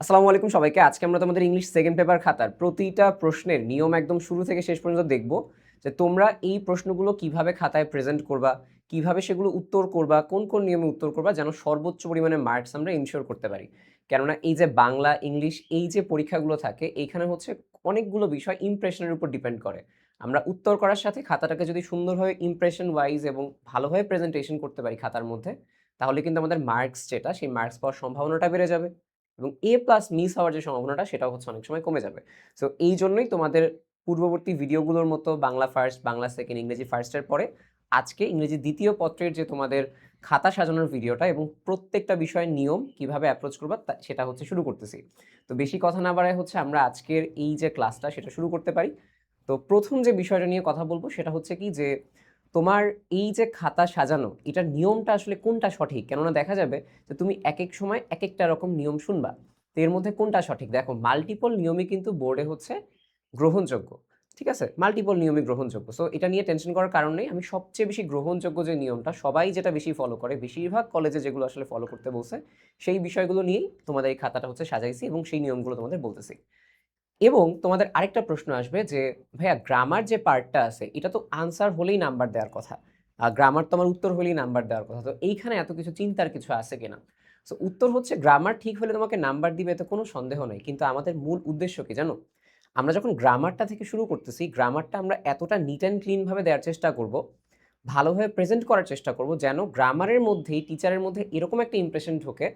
আসসালামু আলাইকুম সবাইকে। আজকে আমরা তোমাদের ইংলিশ সেকেন্ড পেপার খাতার প্রতিটা প্রশ্নের নিয়ম একদম শুরু থেকে শেষ পর্যন্ত দেখব যে তোমরা এই প্রশ্নগুলো কিভাবে খাতায় প্রেজেন্ট করবা, কিভাবে সেগুলো উত্তর করবা, কোন কোন নিয়মে উত্তর করবা যেন সর্বোচ্চ পরিমাণে মার্কস আমরা ইনশিওর করতে পারি। কেননা এই যে বাংলা, ইংলিশ এই যে পরীক্ষাগুলো থাকে এইখানে হচ্ছে অনেকগুলো বিষয় ইমপ্রেশনের উপর ডিপেন্ড করে। আমরা উত্তর করার সাথে খাতাটাকে যদি সুন্দরভাবে ইমপ্রেশন ওয়াইজ এবং ভালোভাবে প্রেজেন্টেশন করতে পারি খাতার মধ্যে, তাহলে কিন্তু আমাদের মার্কস যেটা সেই মার্কস পাওয়ার সম্ভাবনাটা বেড়ে যাবে। এবং এ প্লাস মিস হওয়ার যে সম্ভাবনাটা সেটাও হচ্ছে অনেক সময় কমে যাবে। সো এই জন্যই তোমাদের পূর্ববর্তী ভিডিওগুলোর মতো বাংলা ফার্স্ট, বাংলা সেকেন্ড, ইংরেজি ফার্স্টের পরে আজকে ইংরেজি দ্বিতীয় পত্রের যে তোমাদের খাতা সাজানোর ভিডিওটা এবং প্রত্যেকটা বিষয়ের নিয়ম কিভাবে অ্যাপ্রোচ করবা সেটা হচ্ছে শুরু করতেছি। তো বেশি কথা না বাড়ায় হচ্ছে আমরা আজকের এই যে ক্লাসটা সেটা শুরু করতে পারি। তো প্রথম যে বিষয়টা নিয়ে কথা বলবো সেটা হচ্ছে কি যে তোমার এই যে খাতা সাজানো এটার নিয়মটা আসলে কোনটা সঠিক, কেননা দেখা যাবে যে তুমি এক এক সময় এক একটা রকম নিয়ম শুনবা। তো এর মধ্যে কোনটা সঠিক? দেখো, মাল্টিপল নিয়মই কিন্তু বোর্ডে হচ্ছে গ্রহণযোগ্য। ঠিক আছে, মাল্টিপল নিয়মই গ্রহণযোগ্য। সো এটা নিয়ে টেনশন করার কারণ নেই। আমি সবচেয়ে বেশি গ্রহণযোগ্য যে নিয়মটা সবাই যেটা বেশি ফলো করে, বেশিরভাগ কলেজে যেগুলো আসলে ফলো করতে বলছে সেই বিষয়গুলো নিয়েই তোমাদের এই খাতাটা হচ্ছে সাজাইছি এবং সেই নিয়মগুলো তোমাদের বলতেছি। এবং তোমাদের আরেকটা প্রশ্ন আসবে যে ভাইয়া গ্রামার যে পার্টটা আছে এটা তো আনসার হলেই নাম্বার দেওয়ার কথা, আর গ্রামার তো আমার উত্তর হলেই নাম্বার দেওয়ার কথা, তো এইখানে এত কিছু চিন্তার কিছু আছে কিনা? সো উত্তর হচ্ছে গ্রামার ঠিক হলে তোমাকে নাম্বার দিবে, এতে কোনো সন্দেহ নেই, কিন্তু আমাদের মূল উদ্দেশ্য কি জানো? আমরা যখন গ্রামারটা থেকে শুরু করতেছি, গ্রামারটা আমরা এতটা নিট অ্যান্ড ক্লিন ভাবে দেওয়ার চেষ্টা করব, ভালোভাবে প্রেজেন্ট করার চেষ্টা করব যেন গ্রামারের মধ্যেই টিচারের মধ্যে এরকম একটা ইমপ্রেশন ঢোকে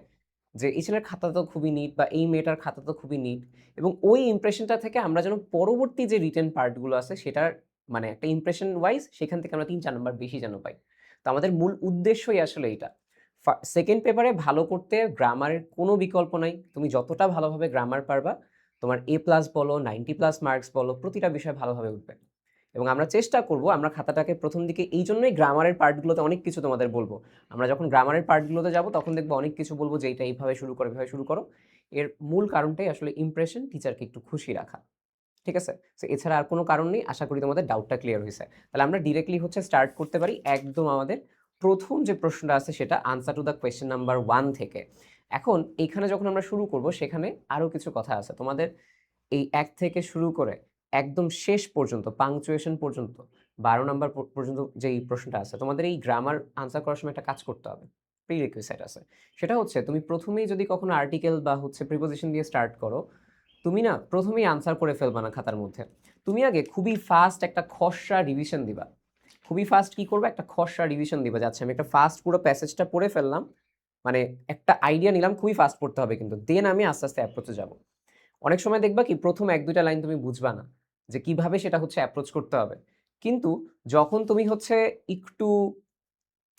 যে এই ছেলের খাতা তো খুবই নিট বা এই মেয়েটার খাতা তো খুবই নিট। এবং ওই ইমপ্রেশনটা থেকে আমরা যেন পরবর্তী যে রিটেন পার্টগুলো আছে সেটার মানে একটা ইমপ্রেশন ওয়াইজ সেখান থেকে আমরা ৩-৪ নাম্বার বেশি যেন পাই। তো আমাদের মূল উদ্দেশ্যই আসলে এইটা। সেকেন্ড পেপারে ভালো করতে গ্রামারের কোনো বিকল্প নাই। তুমি যতটা ভালোভাবে গ্রামার পারবা, তোমার এ প্লাস বলো, 90+ মার্কস বলো, প্রতিটা বিষয় ভালোভাবে উঠবে। এবং আমরা চেষ্টা করব আমরা খাতাটাকে প্রথম দিকে এই জন্যই গ্রামারের পার্টগুলোতে অনেক কিছু তোমাদের বলবো। আমরা যখন গ্রামারের পার্টগুলোতে যাব তখন দেখবো অনেক কিছু বলবো যে এইটা এইভাবে শুরু করো, এভাবে শুরু করো। এর মূল কারণটাই আসলে ইমপ্রেশন, টিচারকে একটু খুশি রাখা। ঠিক আছে? সো এছাড়া আর কোনো কারণ নেই। আশা করি তোমাদের ডাউটটা ক্লিয়ার হইছে। তাহলে আমরা ডিরেক্টলি হচ্ছে স্টার্ট করতে পারি একদম আমাদের প্রথম যে প্রশ্নটা আছে সেটা answer to the question number 1 থেকে। এখন এইখানে যখন আমরা শুরু করব সেখানে আরো কিছু কথা আছে। তোমাদের এই ১ থেকে শুরু করে একদম শেষ পর্যন্ত পাংচুয়েশন পর্যন্ত ১২ নাম্বার পর্যন্ত যেই প্রশ্নটা আছে, তোমাদের এই গ্রামার আনসার করার সময় একটা কাজ করতে হবে। প্রিরিকুইসাইট আছে। সেটা হচ্ছে তুমি প্রথমেই যদি কখনো আর্টিকেল বা হচ্ছে প্রিপোজিশন দিয়ে স্টার্ট করো, তুমি না প্রথমেই আনসার করে ফেলবা না খাতার মধ্যে। তুমি আগে খুবই ফাস্ট একটা খসড়া রিভিশন দিবা। খুবই ফাস্ট কি করবা? একটা খসড়া রিভিশন দিবা যে আচ্ছা আমি একটা ফাস্ট পুরো প্যাসেজটা পড়ে ফেললাম। মানে একটা আইডিয়া নিলাম, খুবই ফাস্ট পড়তে হবে কিন্তু। দেন আমি আস্তে, আস্তে অ্যাপ্রোচে যাব। অনেক সময় দেখবা কি ১ম ১-২টা লাইন তুমি বুঝবা না যে কিভাবে সেটা হচ্ছে অ্যাপ্রোচ করতে হবে। কিন্তু যখন তুমি হচ্ছে একটু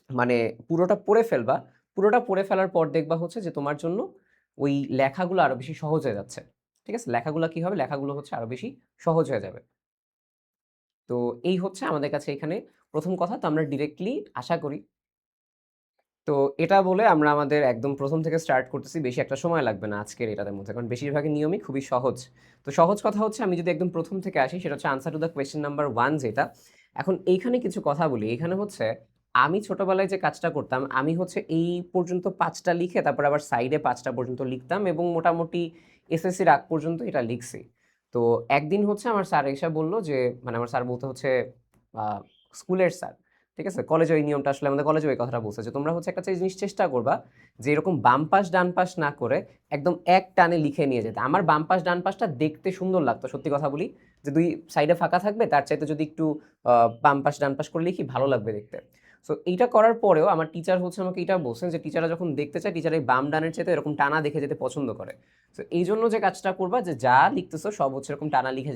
মানে পুরোটা পড়ে ফেলবা, পুরোটা পড়ে ফেলার পর দেখবা হচ্ছে যে তোমার জন্য ওই লেখাগুলো আরো বেশি সহজ হয়ে যাচ্ছে। ঠিক আছে? লেখাগুলা কি হবে? লেখাগুলো হচ্ছে আরো বেশি সহজ হয়ে যাবে। তো এই হচ্ছে আমাদের কাছে এখানে ১ম কথা। তো আমরা ডিরেক্টলি আশা করি, তো এটা বলে আমরা আমাদের একদম ১ম থেকে স্টার্ট করতেছি। বেশি একটা সময় লাগবে না আজকের এটাদের মধ্যে। কারণ বেশিরভাগই নিয়মই খুবই সহজ। তো সহজ কথা হচ্ছে আমি যদি একদম ১ম থেকে আসি সেটা হচ্ছে answer to the question number 1 যেটা। এখন এইখানে কিছু কথা বলি। এখানে হচ্ছে আমি ছোটবেলায় যে কাজটা করতাম, আমি হচ্ছে এই পর্যন্ত ৫ টা লিখে তারপর আবার সাইডে ৫ টা পর্যন্ত লিখতাম এবং মোটামুটি এসএসসির আগ পর্যন্ত এটা লিখছি। তো একদিন হচ্ছে আমার স্যার এসে বলল যে মানে আমার স্যার বলতে হচ্ছে আ স্কুলের স্যার। ঠিক আছে? কলেজে ওই নিয়মটা আসলে আমাদের কলেজেও এই কথাটা বলছে যে, তোমরা হচ্ছে একটা জিনিস চেষ্টা করবা যে এরকম বাম পাশ ডান পাশ না করে একদম এক টানে লিখে নিয়ে যেতে। আমার বাম পাশ ডান পাশটা দেখতে সুন্দর লাগতো। সত্যি কথা বলি যে ২ সাইডে ফাঁকা থাকবে তার চাইতে যদি একটু বাম পাশ ডান পাশ করে লিখি ভালো লাগবে দেখতে। সো এইটা করার পরেও আমার টিচার হচ্ছে আমাকে এটা বলছেন যে টিচাররা যখন দেখতে চায় টিচার এই বাম ডানের চাইতে এরকম টানা দেখে যেতে পছন্দ করে। সো এইজন্য যে কাজটা করবা যে যা লিখতেছো সব হচ্ছে এরকম টানা লিখে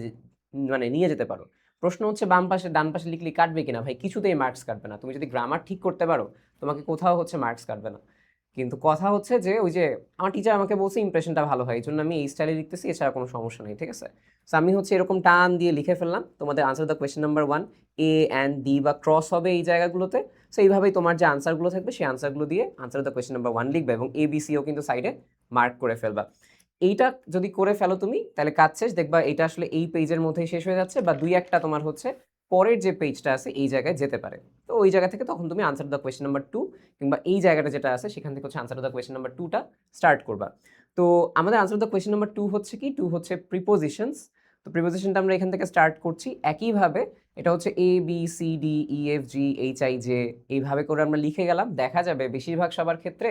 মানে নিয়ে যেতে পারো। প্রশ্ন হচ্ছে বাম পাশে ডান পাশে লিখলে কাটবে কিনা? ভাই কিছুতেই মার্কস কাটবে না। তুমি যদি গ্রামার ঠিক করতে পারো, তোমাকে কোথাও হচ্ছে মার্কস কাটবে না। কিন্তু কথা হচ্ছে যে ওই যে আমার টিচার আমাকে বলছে ইমপ্রেশনটা ভালো হয়। এজন্য আমি এই স্টাইলে লিখতেছি, এছাড়া কোনো সমস্যা নেই। ঠিক আছে? সো আমি হচ্ছে এরকম টান দিয়ে লিখে ফেললাম। তোমাদের answer the question number 1 A and D বা ক্রস হবে এই জায়গাগুলোতে। সো এইভাবেই তোমার যে আনসারগুলো থাকবে সেই আনসারগুলো দিয়ে আনসার দ্য কোয়েশ্চেন নাম্বার 1 লিখবে এবং এ, বি, সি ও কিন্তু সাইডে মার্ক করে ফেলবা। এইটা যদি করে ফেলো তুমি তাহলে কাজ শেষ। দেখবা এটা আসলে এই পেজের মধ্যেই শেষ হয়ে যাচ্ছে বা ২-১ টা তোমার হচ্ছে পরের যে পেজটা আছে এই জায়গায় যেতে পারে। তো ওই জায়গা থেকে তখন তুমি আনসার দ্য কোয়েশ্চেন নাম্বার 2 কিংবা এই জায়গাটা যেটা আছে সেখান থেকে হচ্ছে আনসার দ্য কোয়েশ্চেন নাম্বার 2 টা স্টার্ট করবা। তো আমাদের আনসার দ্য কোয়েশ্চেন নাম্বার 2 হচ্ছে কি, 2 হচ্ছে প্রিপোজিশনস। তো প্রিপোজিশনটা আমরা এখান থেকে স্টার্ট করছি একইভাবে। এটা হচ্ছে A B C D E F G H I J, এইভাবে করে আমরা লিখে গেলাম। দেখা যাবে বেশিরভাগ সবার ক্ষেত্রে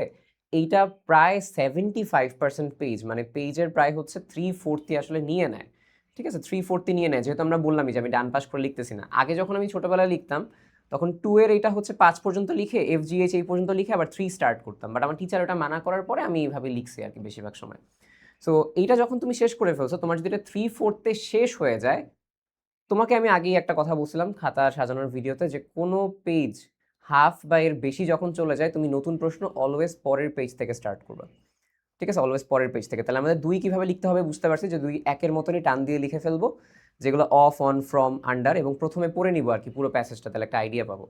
এইটা প্রায় 75% পেজ, মানে পেজের প্রায় হচ্ছে 3/4 আসলে নিয়ে নেয়। ঠিক আছে, 3/4 নিয়ে নেয়, যেহেতু আমরা বললামই যে আমি ডান পাশ করে লিখতেছি না। আগে যখন আমি ছোটবেলায় লিখতাম তখন 2 এর এটা হচ্ছে 5 পর্যন্ত লিখে এফ জি এইচ এই পর্যন্ত লিখে আবার 3 স্টার্ট করতাম, বাট আমার টিচার ওটা মানা করার পরে আমি এইভাবে লিখছি আর কি বেশিরভাগ সময়। সো এইটা যখন তুমি শেষ করে ফেলছো, তোমার যদি এটা 3/4 শেষ হয়ে যায়, তোমাকে আমি আগেই একটা কথা বলছিলাম খাতা সাজানোর ভিডিওতে, যে কোনো পেজ হাফ বা এর বেশি যখন চলে যায়, তুমি নতুন প্রশ্ন অলওয়েজ পরের পেজ থেকে স্টার্ট করবে। ঠিক আছে, অলওয়েজ পরের পেজ থেকে। তাহলে আমাদের 2 কিভাবে লিখতে হবে বুঝতে পারছি, যে 2 একের মতনই টান দিয়ে লিখে ফেলবো, যেগুলো অফ, অন, ফ্রম, আন্ডার, এবং প্রথমে পড়ে নিব আর কি পুরো প্যাসেজটা, তাহলে একটা আইডিয়া পাবো।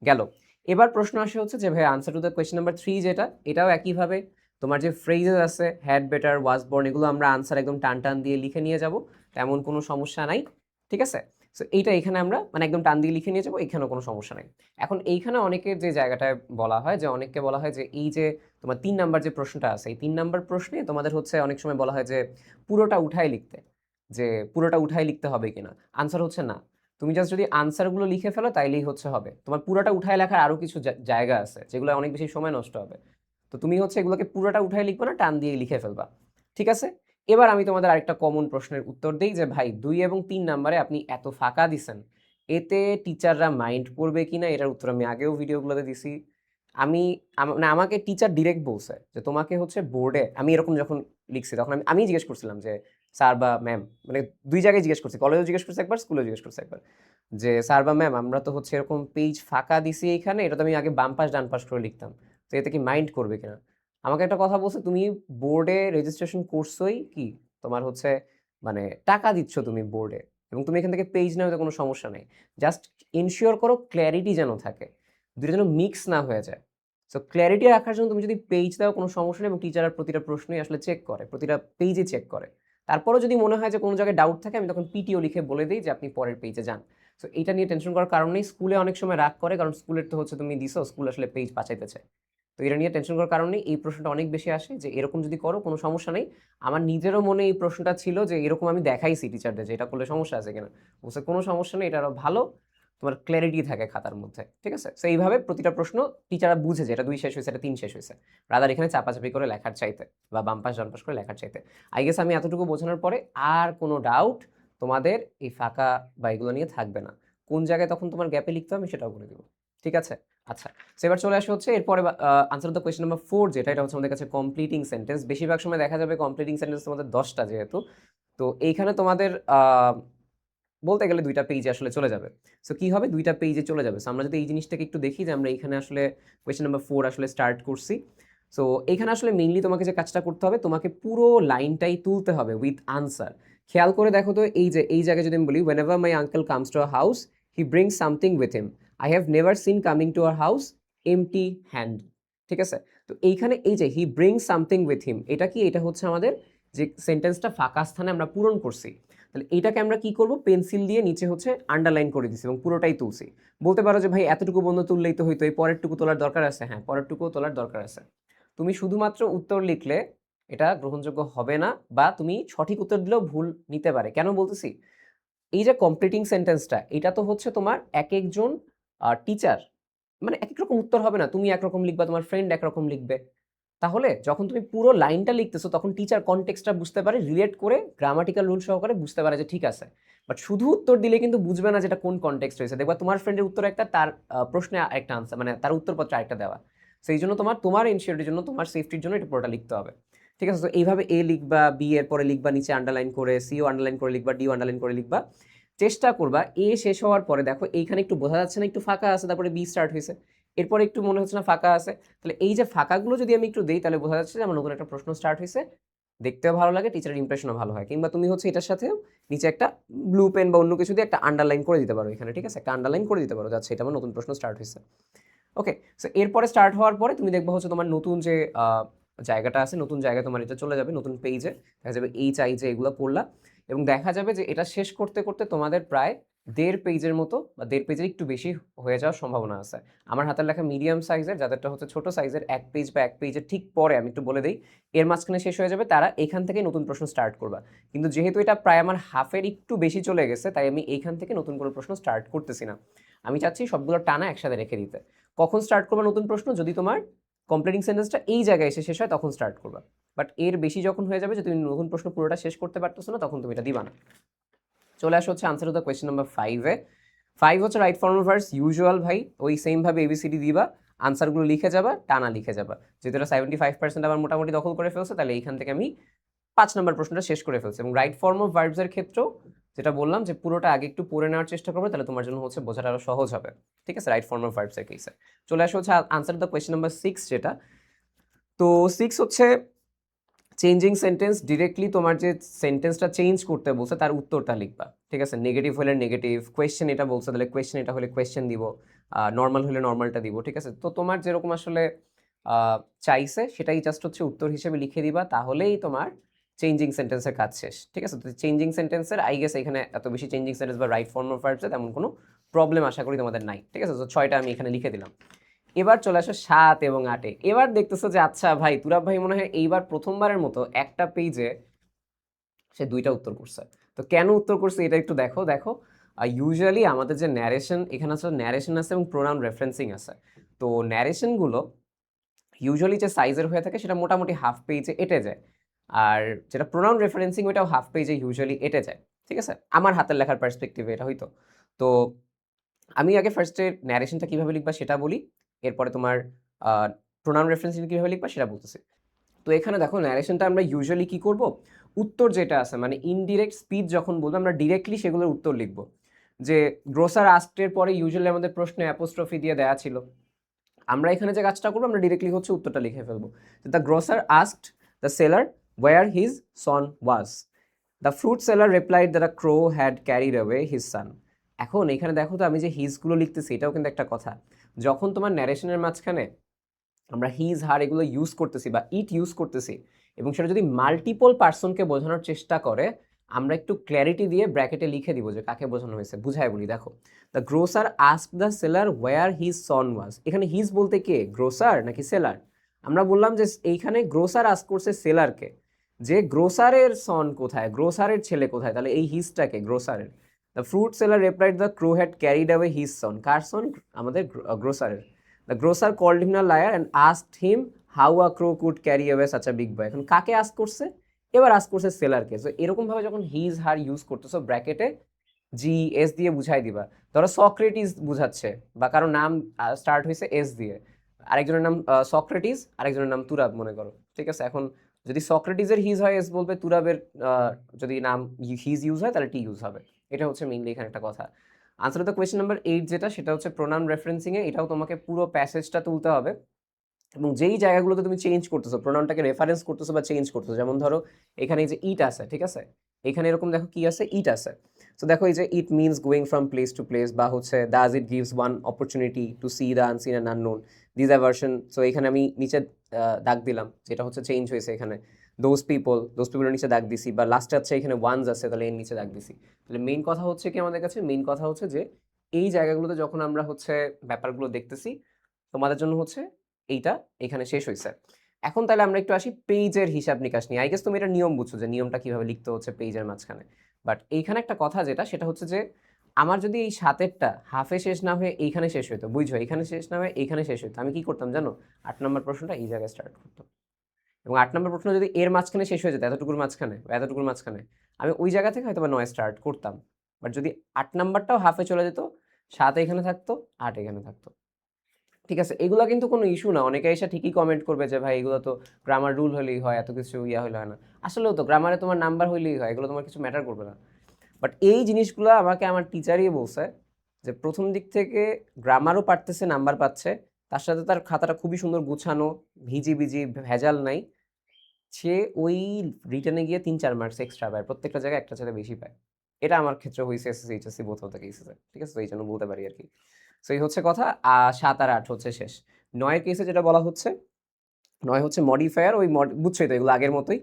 গেল। এবার প্রশ্ন আসে হচ্ছে যে ভাই answer to the question number 3 যেটা, এটাও একইভাবে তোমার যে ফ্রেজেস আছে হ্যাড, বেটার, ওয়াজ বর্ন, এগুলো আমরা আনসার একদম টান টান দিয়ে লিখে নিয়ে যাব, তেমন কোনো সমস্যা নাই। ঠিক আছে, সো এইটা এখানে আমরা মানে একদম টান দিয়ে লিখে নিয়ে যাবো, এখানেও কোনো সমস্যা নাই। এখন এইখানে অনেকের যে জায়গাটায় বলা হয়, যে অনেককে বলা হয় যে এই যে তোমার 3 নাম্বার যে প্রশ্নটা আছে, এই 3 নাম্বার প্রশ্নে তোমাদের হচ্ছে অনেক সময় বলা হয় যে পুরোটা উঠায় লিখতে, যে পুরোটা উঠায় লিখতে হবে কিনা। আনসার হচ্ছে না, তুমি জাস্ট যদি আনসারগুলো লিখে ফেলো তাইলেই হচ্ছে হবে। তোমার পুরোটা উঠায় লেখার আরো কিছু জায়গা আছে যেগুলো অনেক বেশি সময় নষ্ট হবে। তো তুমি হচ্ছে এগুলোকে পুরোটা উঠায় লিখবে না, টান দিয়ে লিখে ফেলবা। ঠিক আছে, এবার আমি তোমাদের আরেকটা কমন প্রশ্নের উত্তর দিই, যে ভাই 2 এবং 3 নাম্বারে আপনি এত ফাঁকা দিছেন, এতে টিচাররা মাইন্ড করবে কিনা, এটার উত্তর আমি আগেও ভিডিওগুলোতে দিছি। আমি মানে আমাকে টিচার ডিরেক্ট বলছে যে তোমাকে হচ্ছে বোর্ডে, আমি এরকম যখন লিখছি তখন আমি জিজ্ঞেস করছিলাম যে স্যার বা ম্যাম, মানে 2 জায়গায় জিজ্ঞেস করছি, কলেজেও জিজ্ঞেস করছি একবার, স্কুলেও জিজ্ঞেস করছি একবার, যে স্যার বা ম্যাম আমরা তো হচ্ছে এরকম পেজ ফাঁকা দিছি এখানে, এটা তো আমি আগে বাম পাশ ডান পাশ করে লিখতাম, তো এতে কি মাইন্ড করবে কিনা। আমাকে একটা কথা বলছে, তুমি বোর্ডে রেজিস্ট্রেশন করছোই কি, তোমার হচ্ছে মানে টাকা দিচ্ছ তুমি বোর্ডে, এবং তুমি এখান থেকে পেজ নেওয়াতে কোনো সমস্যা নেই, জাস্ট ইনশিওর করো ক্ল্যারিটি যেন থাকে, দুটো যেন মিক্স না হয়ে যায়। সো ক্ল্যারিটি রাখার জন্য তুমি যদি পেজ দাও কোনো সমস্যা নেই, এবং টিচার প্রতিটা প্রশ্নই আসলে চেক করে, প্রতিটা পেজে চেক করে। তারপরেও যদি মনে হয় যে কোনো জায়গায় ডাউট থাকে, আমি তখন পিটিও লিখে বলে দিই যে আপনি পরের পেজে যান। সো এটা নিয়ে টেনশন করার কারণ নেই। স্কুলে অনেক সময় রাগ করে, কারণ স্কুলের তো হচ্ছে তুমি দিছো, স্কুল আসলে পেজ বাঁচাইতে চায়। তো এটা নিয়ে টেনশন করার কারণ নেই। এই প্রশ্নটা অনেক বেশি আসে যে এরকম যদি করো কোনো সমস্যা নেই। আমার নিজেরও মনে এই প্রশ্নটা ছিল যে এরকম আমি দেখাইছি টিচারদের যে এটা করলে সমস্যা আছে কিনা, বলছে কোনো সমস্যা নেই, এটা আরো ভালো, তোমার ক্ল্যারিটি থাকে খাতার মধ্যে। ঠিক আছে, সো এইভাবে প্রতিটা প্রশ্ন টিচাররা বুঝে যে এটা 2 শেষ হয়েছে, এটা 3 শেষ হয়েছে, রাদার এখানে চাপাচাপি করে লেখার চাইতে বা বাম পাশ ডান পাশ করে লেখার চাইতে। আই গেস আমি এতটুকু বোঝানোর পরে আর কোনো ডাউট তোমাদের এই ফাঁকা বা এগুলো নিয়ে থাকবে না। কোন জায়গায় তখন তোমার গ্যাপে লিখতে হবে আমি সেটাও বলে দিব। ঠিক আছে, আচ্ছা। সো এবার চলে আসে হচ্ছে এরপরে আনসার দ্য কোয়েশ্চেন নাম্বার 4 যেটা, এটা হচ্ছে আমাদের কাছে কমপ্লিটিং সেন্টেন্স। বেশিরভাগ সময় দেখা যাবে কমপ্লিটিং সেন্টেন্স তোমাদের 10টা যেহেতু, তো এইখানে তোমাদের বলতে গেলে 2টা পেজে আসলে চলে যাবে। সো কি হবে, 2টা পেজে চলে যাবে। সো আমরা যদি এই জিনিসটাকে একটু দেখি, যে আমরা এইখানে আসলে কোয়েশ্চেন নাম্বার 4 আসলে স্টার্ট করছি। সো এইখানে আসলে মেইনলি তোমাকে যে কাজটা করতে হবে, তোমাকে পুরো লাইনটাই তুলতে হবে উইথ আনসার। খেয়াল করে দেখো তো, এই যে এই জায়গায় যদি আমি বলি, whenever my uncle comes to our house he brings something with him, I have never seen coming to our house empty hand। ঠিক আছে, তো এইখানে এই যে he brings something with him, এটা কি, এটা হচ্ছে আমাদের যে সেন্টেন্সটা ফাঁকা স্থানে আমরা পূরণ করছি। তাহলে এইটাকে আমরা কি করব, পেন্সিল দিয়ে নিচে হচ্ছে আন্ডারলাইন করে দিছি এবং পুরোটাই তুলছি। বলতে পারো যে ভাই এতটুকু বন্ধ তুললেই তো হইতো, এই পরেরটুকু তোলার দরকার আছে। হ্যাঁ, পরেরটুকুও তোলার দরকার আছে। তুমি শুধুমাত্র উত্তর লিখলে এটা গ্রহণযোগ্য হবে না, বা তুমি সঠিক উত্তর দিলেও ভুল নিতে পারে। কেন বলতেছি, এই যে কমপ্লিটিং সেন্টেন্সটা, এটা তো হচ্ছে তোমার এক একজন টিচার মানে এক এক রকম উত্তর হবে না, তুমি একরকম লিখবা, তোমার ফ্রেন্ড একরকম লিখবে। তাহলে যখন তুমি পুরো লাইনটা লিখতেছো তখন টিচার কনটেক্সটটা বুঝতে পারে, রিলেট করে গ্রামাটিক্যাল রুল সহকারে বুঝতে পারে যে ঠিক আছে। বাট শুধু উত্তর দিলে কিন্তু বুঝবে না যেটা কোন কনটেক্সট হয়েছে। দেখবা তোমার ফ্রেন্ডের উত্তর একটা, তার প্রশ্নে একটা আনসার, মানে তার উত্তরপত্র আরেকটা দেওয়া। সেই জন্য তোমার ইনসিওরিটির জন্য, তোমার সেফটির জন্য এটা পুরোটা লিখতে হবে। ঠিক আছে, তো এইভাবে এ লিখবা, বি এর পরে লিখবা নিচে আন্ডারলাইন করে, সিও আন্ডারলাইন করে লিখবা, ডিও আন্ডারলাইন করে লিখবা। চেষ্টা করবা এ শেষ হওয়ার পরে দেখো এইখানে একটু বোঝা যাচ্ছে না, একটু ফাঁকা আছে, তারপরে বি স্টার্ট হয়েছে, এরপরে একটু মনে হচ্ছে না ফাঁকা আছে। তাহলে এই যে ফাঁকাগুলো যদি আমি একটু দেই, তাহলে বোঝা যাচ্ছে যে আমার নতুন একটা প্রশ্ন স্টার্ট হয়েছে, দেখতেও ভালো লাগে, টিচারের ইমপ্রেশনও ভালো হয়। কিংবা তুমি হচ্ছে এটার সাথে নিচে একটা ব্লু পেন বা অন্য কিছু দিয়ে একটা আন্ডারলাইন করে দিতে পারো এখানে। ঠিক আছে, একটা আন্ডারলাইন করে দিতে পারো, যাচ্ছে এটা আমার নতুন প্রশ্ন স্টার্ট হয়েছে। ওকে, সো এরপরে স্টার্ট হওয়ার পরে তুমি দেখবা হচ্ছে তোমার নতুন যে জায়গাটা আছে, নতুন জায়গায় তোমার এটা চলে যাবে, নতুন পেজে দেখা যাবে এইচ আই যে এগুলো পড়লা, এবং দেখা যাবে যে এটা শেষ করতে করতে তোমাদের প্রায় 1.5 পেজের মতো বা 1.5 পেজের একটু বেশি হয়ে যাওয়ার সম্ভাবনা আছে। আমার হাতের লেখা মিডিয়াম সাইজের, যাদেরটা হচ্ছে ছোট সাইজের, 1 পেজ বা 1 পেজের ঠিক পরে আমি একটু বলে দেই, এর মাঝখানে শেষ হয়ে যাবে, তারা এখান থেকে নতুন প্রশ্ন স্টার্ট করবা। কিন্তু যেহেতু এটা প্রায় আমার হাফের একটু বেশি চলে গেছে, তাই আমি এইখান থেকে নতুন কোনো প্রশ্ন স্টার্ট করতেছি না। আমি চাচ্ছি সবগুলো টানা একসাথে রেখে দিতে। কখন স্টার্ট করবা নতুন প্রশ্ন? যদি তোমার কমপ্লিটিং সেন্টেন্সটা এই জায়গায় এসে শেষ হয় তখন স্টার্ট করবা। বাট এর বেশি যখন হয়ে যাবে যে তুমি নতুন প্রশ্ন পুরোটা শেষ করতে পারতেছো না, তখন তুমি এটা দিবা না। চলে আসা হচ্ছে answer to the question number 5-এ। 5 হচ্ছে right form of verbs usual ভাই, ওই সেম ভাবে এবিসিডি দিবা, আনসারগুলো লিখে যাবা, টানা লিখে যাবা। যেহেতু এটা 75% আবার মোটামুটি দখল করে ফেলছে, তাহলে এইখান থেকে আমি 5 নম্বর প্রশ্নটা শেষ করে ফেলছি। এবং রাইট ফর্ম অফ ভার্বস এর ক্ষেত্রেও যেটা বললাম যে পুরোটা আগে একটু পড়ে নেওয়ার চেষ্টা করবে, তাহলে তোমার জন্য হচ্ছে বোঝাটা আরো সহজ হবে। ঠিক আছে, রাইট ফর্ম অফ ভার্বস এর কেসে চলে আসা হচ্ছে আনসার দ্য কোয়েশ্চেন নাম্বার 6 যেটা। তো 6 হচ্ছে চেঞ্জিং সেন্টেন্স। ডিরেক্টলি তোমার যে সেন্টেন্সটা চেঞ্জ করতে বলছে তার উত্তরটা লিখবা। ঠিক আছে, নেগেটিভ হলে নেগেটিভ, কোয়েশ্চেন এটা বলছে তাহলে কোয়েশ্চেন এটা হলে কোয়েশ্চেন দিব, নর্মাল হলে নর্মালটা দিব। ঠিক আছে, তো তোমার যেরকম আসলে চাইছে সেটাই জাস্ট হচ্ছে উত্তর হিসেবে লিখে দিবা, তাহলেই তোমার চেঞ্জিং সেন্টেন্সের কাজ শেষ। ঠিক আছে, তো চেঞ্জিং সেন্টেন্সের আই গেস এখানে এত বেশি চেঞ্জিং সেন্টেন্স বা রাইট ফর্ম অফ ভার্বসে তেমন কোনো প্রবলেম আশা করি তোমাদের নাই। ঠিক আছে, তো 6টা আমি এখানে লিখে দিলাম। এবার চলে আসো 7 এবং 8-এ। এবার দেখতেছো যে আচ্ছা ভাই, তুরাব ভাই মনে হয় এইবার প্রথমবারের মতো একটা পেজে সে 2টা উত্তর করছে। তো কেন উত্তর করছে এটা একটু দেখো। দেখো, ইউজুয়ালি আমাদের যে ন্যারেশন, এখানে আসলে ন্যারেশন আছে এবং প্রোনাউন রেফারেন্সিং আছে। তো ন্যারেশনগুলো ইউজুয়ালি যে সাইজের হয়ে থাকে সেটা মোটামুটি হাফ পেজে এঁটে যায়। আর যেটা প্রোনাউন রেফারেন্সিং ওইটাও হাফ পেজে ইউজুয়ালি এঁটে যায়। ঠিক আছে, আমার হাতের লেখার পার্সপেক্টিভে এটা হয়তো। তো আমি আগে ফার্স্টে ন্যারেশনটা কিভাবে লিখবা সেটা বলি, এরপরে তোমার প্রোনাউন রেফারেন্সিং কিভাবে লিখবা সেটা বলতেছি। তো এখানে দেখো, ন্যারেশনটা আমরা ইউজুয়ালি কি করব, উত্তর যেটা আছে মানে ইনডিরেক্ট স্পিচ যখন বলবো আমরা ডিরেক্টলি সেগুলোর উত্তর লিখব। যে গ্রোসার আস্টের পরে ইউজুয়ালি আমাদের প্রশ্নে অ্যাপোস্ট্রফি দিয়ে দেওয়া ছিল, আমরা এখানে যে কাজটা করবো আমরা ডিরেক্টলি হচ্ছে উত্তরটা লিখে ফেলবো। The grocer asked the seller where his son was. The fruit seller replied that a crow had carried away his son. এখন এখানে দেখো তো আমি যে হিজগুলো লিখতেছি এটাও কিন্তু একটা কথা। যখন তোমার ন্যারেশনের মাঝখানে আমরা হিজ হার এগুলো ইউজ করতেছি বা ইট ইউজ করতেছি, এবং সেটা যদি মাল্টিপল পার্সনকে বোঝানোর চেষ্টা করে, আমরা একটু ক্ল্যারিটি দিয়ে ব্র্যাকেটে লিখে দিব যে কাকে বোঝানো হয়েছে, বুঝায় বলি। দেখো, the grocer ask the seller where his son was. এখানে হিজ বলতে কে, গ্রোসার নাকি সেলার? আমরা বললাম যে এইখানে গ্রোসার আস্ক করছে সেলারকে যে গ্রোসারের সন কোথায়, গ্রোসারের ছেলে কোথায়, তাহলে এই হিজটাকে গ্রোসারের। The fruit seller replied the crow had carried away his son. কার সন? আমাদের গ্রোসারের। The grocer called him a liar and asked him how a crow could carry away such a big boy. এখন কাকে ask করছে? এবার ask করছে সেলারকে। So এরকমভাবে যখন হিজ হার ইউজ করতেছো ব্র্যাকেটে জি এস দিয়ে বুঝাই দিবা। ধরো সক্রেটিস বুঝাচ্ছে বা কারো নাম স্টার্ট হয়েছে এস দিয়ে, আরেকজনের নাম সক্রেটিস, আরেকজনের নাম তুরাব মনে করো। ঠিক আছে, এখন যদি সক্রেটিসের হিজ হয় এস বলবে, তুরাবের যদি নাম হিজ ইউজ হয় তাহলে টি ইউজ হবে। এটা হচ্ছে মেইনলি এখানে একটা কথা। আনসার দ্য কোয়েশ্চেন নাম্বার 8 যেটা, সেটা হচ্ছে প্রোনাউন রেফারেন্সিংয়ে। এটাও তোমাকে পুরো প্যাসেজটা তুলতে হবে এবং যেই জায়গাগুলোতে তুমি চেঞ্জ করতেছো, প্রোনাউনটাকে রেফারেন্স করতেছো বা চেঞ্জ করতেছো, যেমন ধরো এখানে এই যে ইট আছে, ঠিক আছে, এখানে এরকম দেখো কি আছে, ইট আছে। সো দেখো এই যে it means going from place to place, বা হচ্ছে does it gives one opportunity to see the unseen and unknown, these are version. So এখানে আমি নিচে দাগ দিলাম, যেটা হচ্ছে চেঞ্জ হয়েছে এখানে। দোজ পিপলের নিচে দাগ দিছি, বা লাস্টে আছে এখানে ওয়ানস আছে তাহলে এর নিচে দাগ দিছি। তাহলে মেইন কথা হচ্ছে কি, আমাদের কাছে মেইন কথা হচ্ছে যে এই জায়গাগুলোতে যখন আমরা হচ্ছে ব্যাপারগুলো দেখতেছি, তোমাদের জন্য হচ্ছে এইটা এখানে শেষ হয়েছে। এখন তাহলে আমরা একটু আসি পেজের হিসাব নিকাশ নিয়ে। আই গেস তুমি এটা নিয়ম বুঝছো যে নিয়মটা কিভাবে লিখতে হচ্ছে পেজের মাঝখানে। বাট এইখানে একটা কথা যেটা, সেটা হচ্ছে যে আমার যদি এই 7-এরটা হাফে শেষ না হয়ে এইখানে শেষ হইতো, বুঝছো, এখানে শেষ না হয়ে এইখানে শেষ হইতো, আমি কি করতাম জানো? 8 নম্বর প্রশ্নটা এই জায়গায় স্টার্ট করতাম। এবং 8 নম্বর প্রশ্ন যদি এর মাঝখানে শেষ হয়ে যেত, এতটুকুর মাঝখানে বা এতটুকুর মাঝখানে, আমি ওই জায়গা থেকে হয়তো বা 9 স্টার্ট করতাম। বাট যদি 8 নাম্বারটাও হাফে চলে যেত, 7 এখানে থাকতো, 8 এখানে থাকতো। ঠিক আছে, এগুলা কিন্তু কোনো ইস্যু না। অনেকে এসে ঠিকই কমেন্ট করবে যে ভাই এগুলো তো গ্রামার রুল হলেই হয়, এত কিছু ইয়া হলে হয় না। আসলেও তো গ্রামারে তোমার নাম্বার হইলেই হয়, এগুলো তোমার কিছু ম্যাটার করবে না। বাট এই জিনিসগুলো আমাকে আমার টিচারই বলছে যে প্রথম দিক থেকে গ্রামারও পারতেছে, নাম্বার পাচ্ছে, তার সাথে তার খাতাটা খুবই সুন্দর গুছানো, ভিজি ভিজি ভেজাল নাই, সে ওই রিটার্নে গিয়ে 3-4 মার্কস এক্সট্রা পায়, প্রত্যেকটা জায়গায় একটা সাথে বেশি পায়। এটা আমার ক্ষেত্রে হয়েছে SSC HSC both of the কেসেসে। ঠিক আছে, তো এই জন্য বলতে পারি আর কি। সো এই হচ্ছে কথা। 7 আর 8 হচ্ছে শেষ। 9-এর কেসে যেটা বলা হচ্ছে, 9 হচ্ছে মডিফায়ার, ওই বুঝছোই তো, এগুলো আগের মতোই।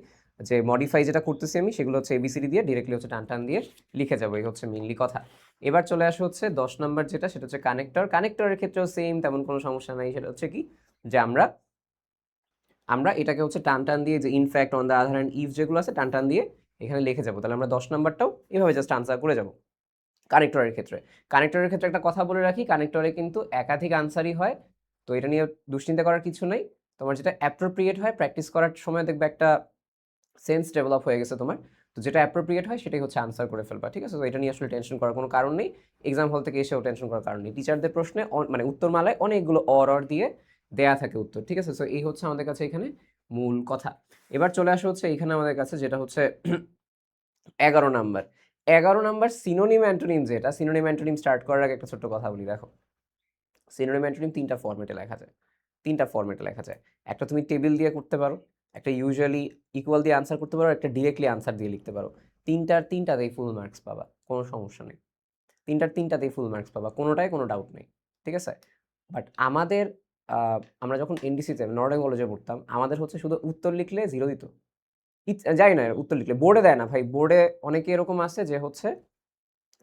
যে মডিফাই যেটা করতেছি আমি সেগুলো হচ্ছে এবিসিডি দিয়ে ডিরেক্টলি হচ্ছে টান টান দিয়ে লিখে যাবো, এই হচ্ছে মেইনলি কথা। এবার চলে আসে হচ্ছে 10 নাম্বার যেটা, সেটা হচ্ছে কানেক্টর। কানেক্টরের ক্ষেত্রেও সেম, তেমন কোনো সমস্যা নাই। সেটা হচ্ছে কি যে আমরা আমরা এটাকে হচ্ছে টান টান দিয়ে, যে in fact, on the other hand, if যেগুলো আছে টান টান দিয়ে এখানে লিখে যাবো। তাহলে আমরা 10 নাম্বারটাও এভাবে জাস্ট আনসার করে যাবো। কানেক্টরের ক্ষেত্রে একটা কথা বলে রাখি, কানেক্টরে কিন্তু একাধিক আনসারই হয়, তো এটা নিয়ে দুশ্চিন্তা করার কিছু নাই। তোমার যেটা অ্যাপ্রোপ্রিয়েট হয়, প্র্যাকটিস করার সময় দেখবে একটা সেন্স ডেভেলপ হয়ে গেছে তোমার, তো যেটা অ্যাপ্রোপ্রিয়েট হয় সেটাই হচ্ছে আনসার করে ফেলবা, ঠিক আছে? তো এটা নিয়ে আসলে টেনশন করার কোনো কারণ নেই, এক্সাম হল থেকে এসেও টেনশন করার কারণ নেই। টিচারদের প্রশ্নে মানে উত্তরমালায় অনেকগুলো অর দিয়ে দেয়া থাকে উত্তর, ঠিক আছে? সো এই হচ্ছে আমাদের কাছে এখানে মূল কথা। এবার চলে আসা হচ্ছে এখানে আমাদের কাছে যেটা হচ্ছে 11 নাম্বার। 11 নাম্বার সিনোনিম অ্যান্টোনিম, যেটা সিনোনিম অ্যান্টোনিম স্টার্ট করার আগে একটা ছোট্ট কথা বলি। দেখো, সিনোনিম অ্যান্টোনিম তিনটা ফরম্যাটে লেখা যায়, একটা তুমি টেবিল দিয়ে করতে পারো, একটা ইউজুয়ালি ইকুয়াল দিয়ে আনসার করতে পারো, একটা ডিরেক্টলি আনসার দিয়ে লিখতে পারো। তিনটাতেই ফুল মার্কস পাবা, কোনো সমস্যা নেই। তিনটাতেই ফুল মার্কস পাবা, কোনোটাই কোনো ডাউট নেই, ঠিক আছে? বাট আমাদের আমরা যখন এনডিসিতে নর্ডার্ন কলেজে পড়তাম, আমাদের হচ্ছে শুধু উত্তর লিখলে 0 দিত। যাই না, উত্তর লিখলে বোর্ডে দেয় না ভাই। বোর্ডে অনেকে এরকম আছে যে হচ্ছে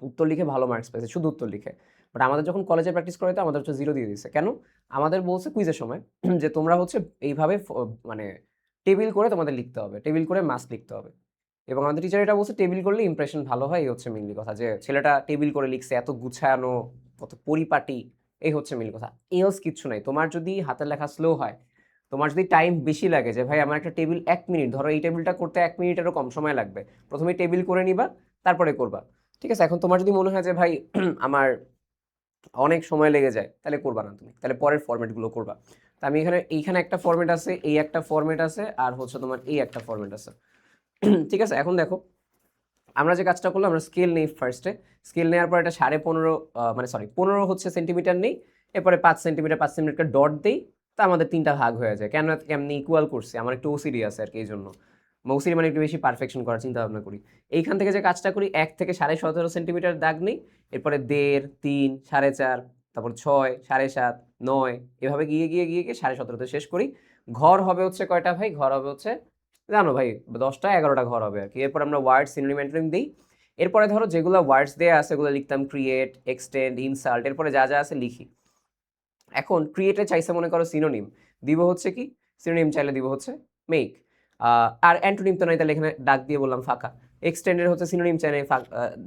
উত্তর লিখে ভালো মার্কস পেয়েছে শুধু উত্তর লিখে। বাট আমাদের যখন কলেজে প্র্যাকটিস করাইতো আমাদের হচ্ছে 0 দিয়ে দিয়েছে। কেন? আমাদের বলছে কুইজের সময় যে তোমরা হচ্ছে এইভাবে মানে টেবিল করে তোমাদের লিখতে হবে, টেবিল করে মার্কস লিখতে হবে। এবং আমাদের টিচার এটা বলছে টেবিল করলে ইমপ্রেশন ভালো হয়, এই হচ্ছে মেইনলি কথা, যে ছেলেটা টেবিল করে লিখছে, এত গুছানো, কত পরিপাটি, এই হচ্ছে মেইন কথা। এলস কিচ্ছু নাই। তোমার যদি হাতের লেখা স্লো হয়, তোমার যদি টাইম বেশি লাগে, যে ভাই আমার একটা টেবিল 1 মিনিট, ধরো এই টেবিলটা করতে 1 মিনিটেরও কম সময় লাগবে, প্রথমে টেবিল করে নিবা, তারপরে করবা, ঠিক আছে? এখন তোমার যদি মনে হয় যে ভাই আমার অনেক সময় লেগে যায়, তাহলে করবা না তুমি, তাহলে পরের ফরম্যাটগুলো করবা। তা আমি এইখানে একটা ফরম্যাট আছে, এই একটা ফরম্যাট আছে, আর হচ্ছে তোমার এই একটা ফরম্যাট আছে, ঠিক আছে? এখন দেখো, আমরা যে কাজটা করলাম, আমরা স্কেল নেই ফার্স্টে। স্কেল নেওয়ার পর এটা 15.5 মানে সরি 15 হচ্ছে সেন্টিমিটার নেই, এরপরে 5 সেন্টিমিটার ডট দেই, তা আমাদের তিনটা ভাগ হয়ে যায়। কেমনি ইকুয়াল করছি, আমার একটু ওসিডি আছে আর কি, এই জন্য ওসিডি মানে একটু বেশি পারফেকশন করার চিন্তা ভাবনা করি। এইখান থেকে যে কাজটা করি, 1 থেকে 17.5 সেন্টিমিটার দাগ নেই, এরপরে 1.5, 3, 4.5, তারপর 6, 7.5, 9, এভাবে গিয়ে গিয়ে গিয়ে গিয়ে 17.5তে শেষ করি। ঘর হবে হচ্ছে কয়টা ভাই? ঘর হবে হচ্ছে, জানো ভাই, 10টা 11টা ঘর হবে আর কি। এরপর আমরা ওয়ার্ড সিনোনিম অ্যান্টোনিম দিই। এরপরে ধরো যেগুলো ওয়ার্ডস দেওয়া আছে ওগুলো লিখতাম ক্রিয়েট, এক্সটেন্ড, ইনসাল্ট, এরপরে যা যা আছে লিখি। এখন ক্রিয়েটে চাইছে মনে করো সিনোনিম, দিব হচ্ছে কি? সিনোনিম চাইলে দিব হচ্ছে মেক। আর অ্যান্টোনিম তো নাই, তাহলে এখানে ডাক দিয়ে বললাম ফাঁকা। এক্সটেন্ডের হচ্ছে সিনোনিম চাইলে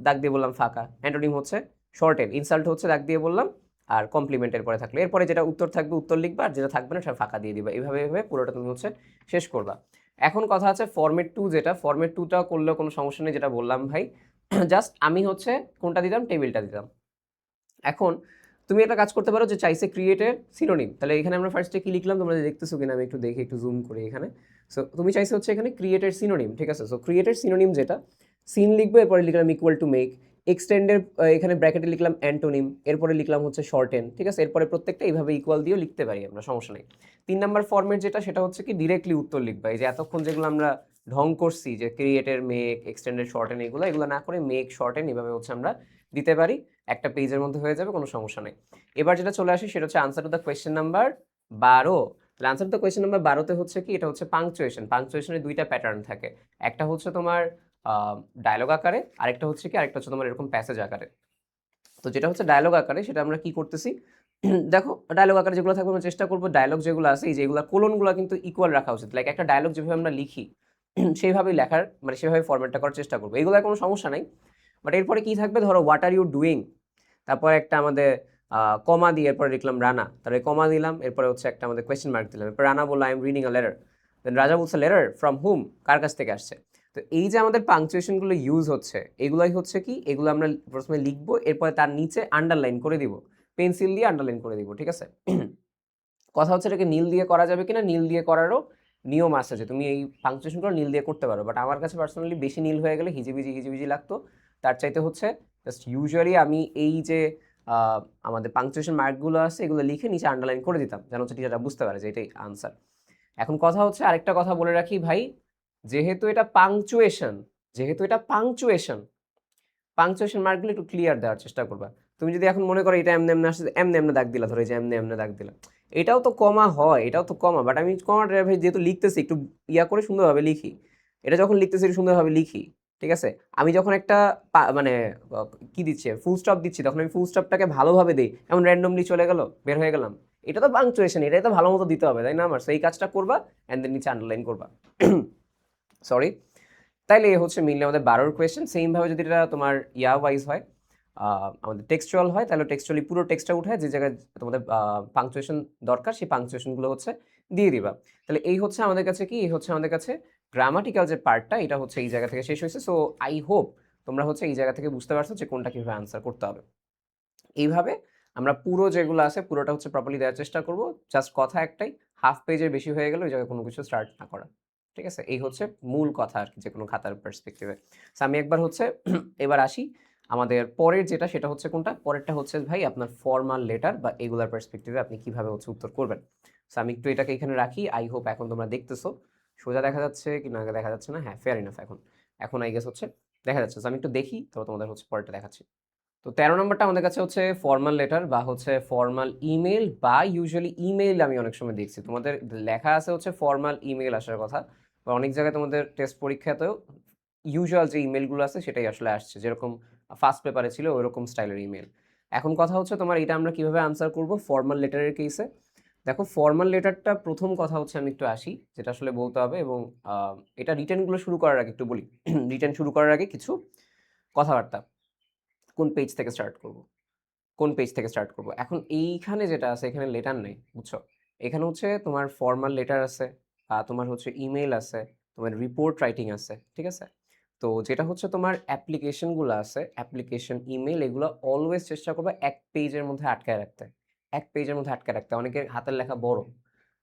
ডাক দিয়ে বললাম ফাঁকা। অ্যান্টোনিম হচ্ছে শর্টেন। ইনসাল্ট হচ্ছে ডাক দিয়ে বললাম, আর কমপ্লিমেন্টের পরে থাকলে এরপরে যেটা উত্তর থাকবে উত্তর লিখবা, আর যেটা থাকবে না সেটা ফাঁকা দিয়ে দিবা। এইভাবে এইভাবে পুরোটা তুমি হচ্ছে শেষ করবা। এখন কথা আছে ফরম্যাট 2, যেটা ফরম্যাট 2টা করলেও কোনো সমস্যা নেই, যেটা বললাম ভাই। জাস্ট আমি হচ্ছে কোনটা দিতাম? টেবিলটা দিতাম। এখন তুমি একটা কাজ করতে পারো, যে চাইছে ক্রিয়েটের সিনোনিম, তাহলে এখানে আমরা ফার্স্টে কি লিখলাম তোমরা দেখতেছো কিনা আমি একটু দেখি, একটু জুম করি এখানে। সো তুমি চাইছে হচ্ছে এখানে ক্রিয়েটের সিনোনিম, ঠিক আছে? সো ক্রিয়েটের সিনোনিম যেটা, সিন লিখবো, এরপরে লিখলাম ইকুয়াল টু মেক। এক্সটেন্ডের এখানে ব্র্যাকেটে লিখলাম অ্যান্টোনিম, এরপরে লিখলাম হচ্ছে শর্টেন, ঠিক আছে? এরপরে প্রত্যেকটা এইভাবে ইকুয়াল দিয়েও লিখতে পারি আমরা, সমস্যা নেই। 3 নাম্বার ফরম্যাট যেটা, সেটা হচ্ছে কি ডিরেক্টলি উত্তর লিখবা। এই যে এতক্ষণ যেগুলো আমরা ঢং করছি, যে ক্রিয়েটের মেক, এক্সটেন্ডের শর্টেন, এগুলো না করে মেক, শর্টেন, এভাবে হচ্ছে আমরা দিতে পারি। একটা পেজের মধ্যে হয়ে যাবে, কোনো সমস্যা নেই। এবার যেটা চলে আসে সেটা হচ্ছে answer to the question number 12। তাহলে answer to the question number 12তে হচ্ছে কি, এটা হচ্ছে পাংচুয়েশন। পাংচুয়েশনের দুইটা প্যাটার্ন থাকে, একটা হচ্ছে তোমার ডায়লগ আকারে, আরেকটা হচ্ছে তোমার এরকম প্যাসেজ আকারে। তো যেটা হচ্ছে ডায়লগ আকারে, সেটা আমরা কি করতেছি, দেখো ডায়লগ আকারে যেগুলো থাকবে আমরা চেষ্টা করবো ডায়লগ যেগুলো আছে, এই যেগুলো কোলনগুলো কিন্তু ইকুয়াল রাখা উচিত। লাইক একটা ডায়লগ যেভাবে আমরা লিখি সেইভাবেই লেখার, মানে সেভাবে ফরম্যাটটা করার চেষ্টা করবো, এগুলো কোনো সমস্যা নাই। বাট এরপরে কি থাকবে, ধরো হোয়াট আর ইউ ডুইং, তারপর একটা আমাদের কমা দিয়ে এরপরে লিখলাম রানা, তারপরে কমা দিলাম, এরপরে হচ্ছে একটা আমাদের কোয়েশ্চেন মার্ক দিলাম, এরপর রানা বললো I am reading a letter, then Raja বলছে লেটার ফ্রম হুম, কার কাছ থেকে আসছে। তো এই যে আমাদের পাংচুয়েশনগুলো ইউজ হচ্ছে, এগুলাই হচ্ছে কি, এগুলো আমরা প্রথমে লিখবো, এরপরে তার নিচে আন্ডারলাইন করে দিব, পেন্সিল দিয়ে আন্ডারলাইন করে দিব, ঠিক আছে? কথা হচ্ছে এটাকে নীল দিয়ে করা যাবে কিনা, নীল দিয়ে করারও নিয়ম আছে, যে তুমি এই পাংচুয়েশনগুলো নীল দিয়ে করতে পারো। বাট আমার কাছে পার্সোনালি বেশি নীল হয়ে গেলে হিজিবিজি লাগতো, তার চাইতে হচ্ছে জাস্ট ইউজুয়ালি আমি এই যে আমাদের পাংচুয়েশন মার্কগুলো আছে এগুলো লিখে নিচে আন্ডারলাইন করে দিতাম, যেন হচ্ছে টিচাররা বুঝতে পারে যে এটাই আনসার। এখন কথা হচ্ছে আরেকটা কথা বলে রাখি ভাই, যেহেতু এটা পাংচুয়েশন, পাংচুয়েশন মার্কগুলো একটু ক্লিয়ার দেওয়ার চেষ্টা করবা। তুমি যদি এখন মনে করো এটা এমনি এমনি আসছে, এমনি এমনি দাগ দিলা, ধরো এই যে এমনি এমনি দাগ দিলা, এটাও তো কমা হয়, এটাও তো কমা, বাট আমি কমাটা ভাই যেহেতু লিখতেছি একটু ইয়া করে সুন্দরভাবে লিখি, এটা যখন লিখতেছি সুন্দরভাবে লিখি, ঠিক আছে? আমি যখন একটা মানে কি দিচ্ছি, ফুল স্টপ দিচ্ছি, তখন আমি ফুল স্টপটাকে ভালোভাবে দিই, এমন র্যান্ডমলি চলে গেল, বের হয়ে গেলাম। এটা তো পাংচুয়েশন, এটাই তো ভালো মতো দিতে হবে, তাই না? আমার সেই কাজটা করবা অ্যান্ড দেন নিচে আন্ডারলাইন করবা। সরি। তাইলে এই হচ্ছে মেইনলি আমাদের 12 কোয়েশ্চেন। সেমভাবে যদি এটা তোমার ওয়াইজ হয়, আমাদের টেক্সচুয়াল হয়, তাহলে টেক্সচুয়ালি পুরো টেক্সটটা উঠায় যে জায়গায় তোমাদের পাংচুয়েশন দরকার সেই পাংচুয়েশনগুলো হচ্ছে দিয়ে দিবা। তাহলে এই হচ্ছে আমাদের কাছে কি, এই হচ্ছে আমাদের কাছে গ্রামাটিক্যাল যে পার্টটা, এটা হচ্ছে এই জায়গা থেকে শেষ হয়েছে। সো আই হোপ তোমরা হচ্ছে এই জায়গা থেকে বুঝতে পারছো যে কোনটা কীভাবে আনসার করতে হবে। এইভাবে আমরা পুরো যেগুলো আছে পুরোটা হচ্ছে প্রপারলি দেওয়ার চেষ্টা করব। জাস্ট কথা একটাই, হাফ পেজের বেশি হয়ে গেলে ওই জায়গায় কোনো কিছু স্টার্ট না করা। ঠিক আছে? এই হচ্ছে মূল কথা আর কি, যে কোনো খাতার পার্সপেক্টিভে। সো আমি একবার হচ্ছে এবার আসি আমাদের পরের যেটা, সেটা হচ্ছে কোনটা? পরেরটা হচ্ছে ভাই আপনার ফর্মাল লেটার বা এগুলার পার্সপেক্টিভে আপনি কিভাবে হচ্ছে উত্তর করবেন। সো আমি একটু এটাকে এখানে রাখি। আই হোপ এখন তোমরা দেখতেছো, সোজা দেখা যাচ্ছে কি না দেখা যাচ্ছে না? হ্যাঁ, ফেয়ার ইনাফ। এখন এখন আই গেস হচ্ছে দেখা যাচ্ছে। সো আমি একটু দেখি, তো তোমাদের হচ্ছে পরেরটা দেখাচ্ছি। তো 13 নম্বরটা আমাদের কাছে হচ্ছে ফর্মাল লেটার বা হচ্ছে ফর্মাল ইমেল, বা ইউজুয়ালি ইমেইল আমি অনেক সময় দেখছি তোমাদের লেখা আছে হচ্ছে ফর্মাল ইমেল আসার কথা, বা অনেক জায়গায় তোমাদের টেস্ট পরীক্ষাতেও ইউজুয়াল যে ইমেলগুলো আছে সেটাই আসলে আসছে, যেরকম ফার্স্ট পেপারে ছিল ওইরকম স্টাইলের ইমেল। এখন কথা হচ্ছে তোমার এটা আমরা কিভাবে আনসার করব ফর্মাল লেটারের কেসে। দেখো, ফর্মাল লেটারটা প্রথম কথা হচ্ছে আমি একটু আসি যেটা আসলে বলতে হবে, এবং এটা রিটেনগুলো শুরু করার আগে একটু বলি। রিটেন শুরু করার আগে কিছু কথাবার্তা। কোন পেজ থেকে স্টার্ট করব? কোন পেজ থেকে স্টার্ট করব? এখন এইখানে যেটা আছে, এখানে লেটার নেই, বুঝছো? এখানে হচ্ছে তোমার ফর্মাল লেটার আছে, তোমার হচ্ছে ইমেইল আছে, তোমার রিপোর্ট রাইটিং আছে, ঠিক আছে? তো যেটা হচ্ছে তোমার অ্যাপ্লিকেশনগুলো আছে, অ্যাপ্লিকেশন, ইমেইল, এগুলো অলওয়েজ চেষ্টা করবা এক পেজের মধ্যে আটকায় রাখতে। এক পেজের মধ্যে আটকায় রাখতে। অনেকের হাতের লেখা বড়।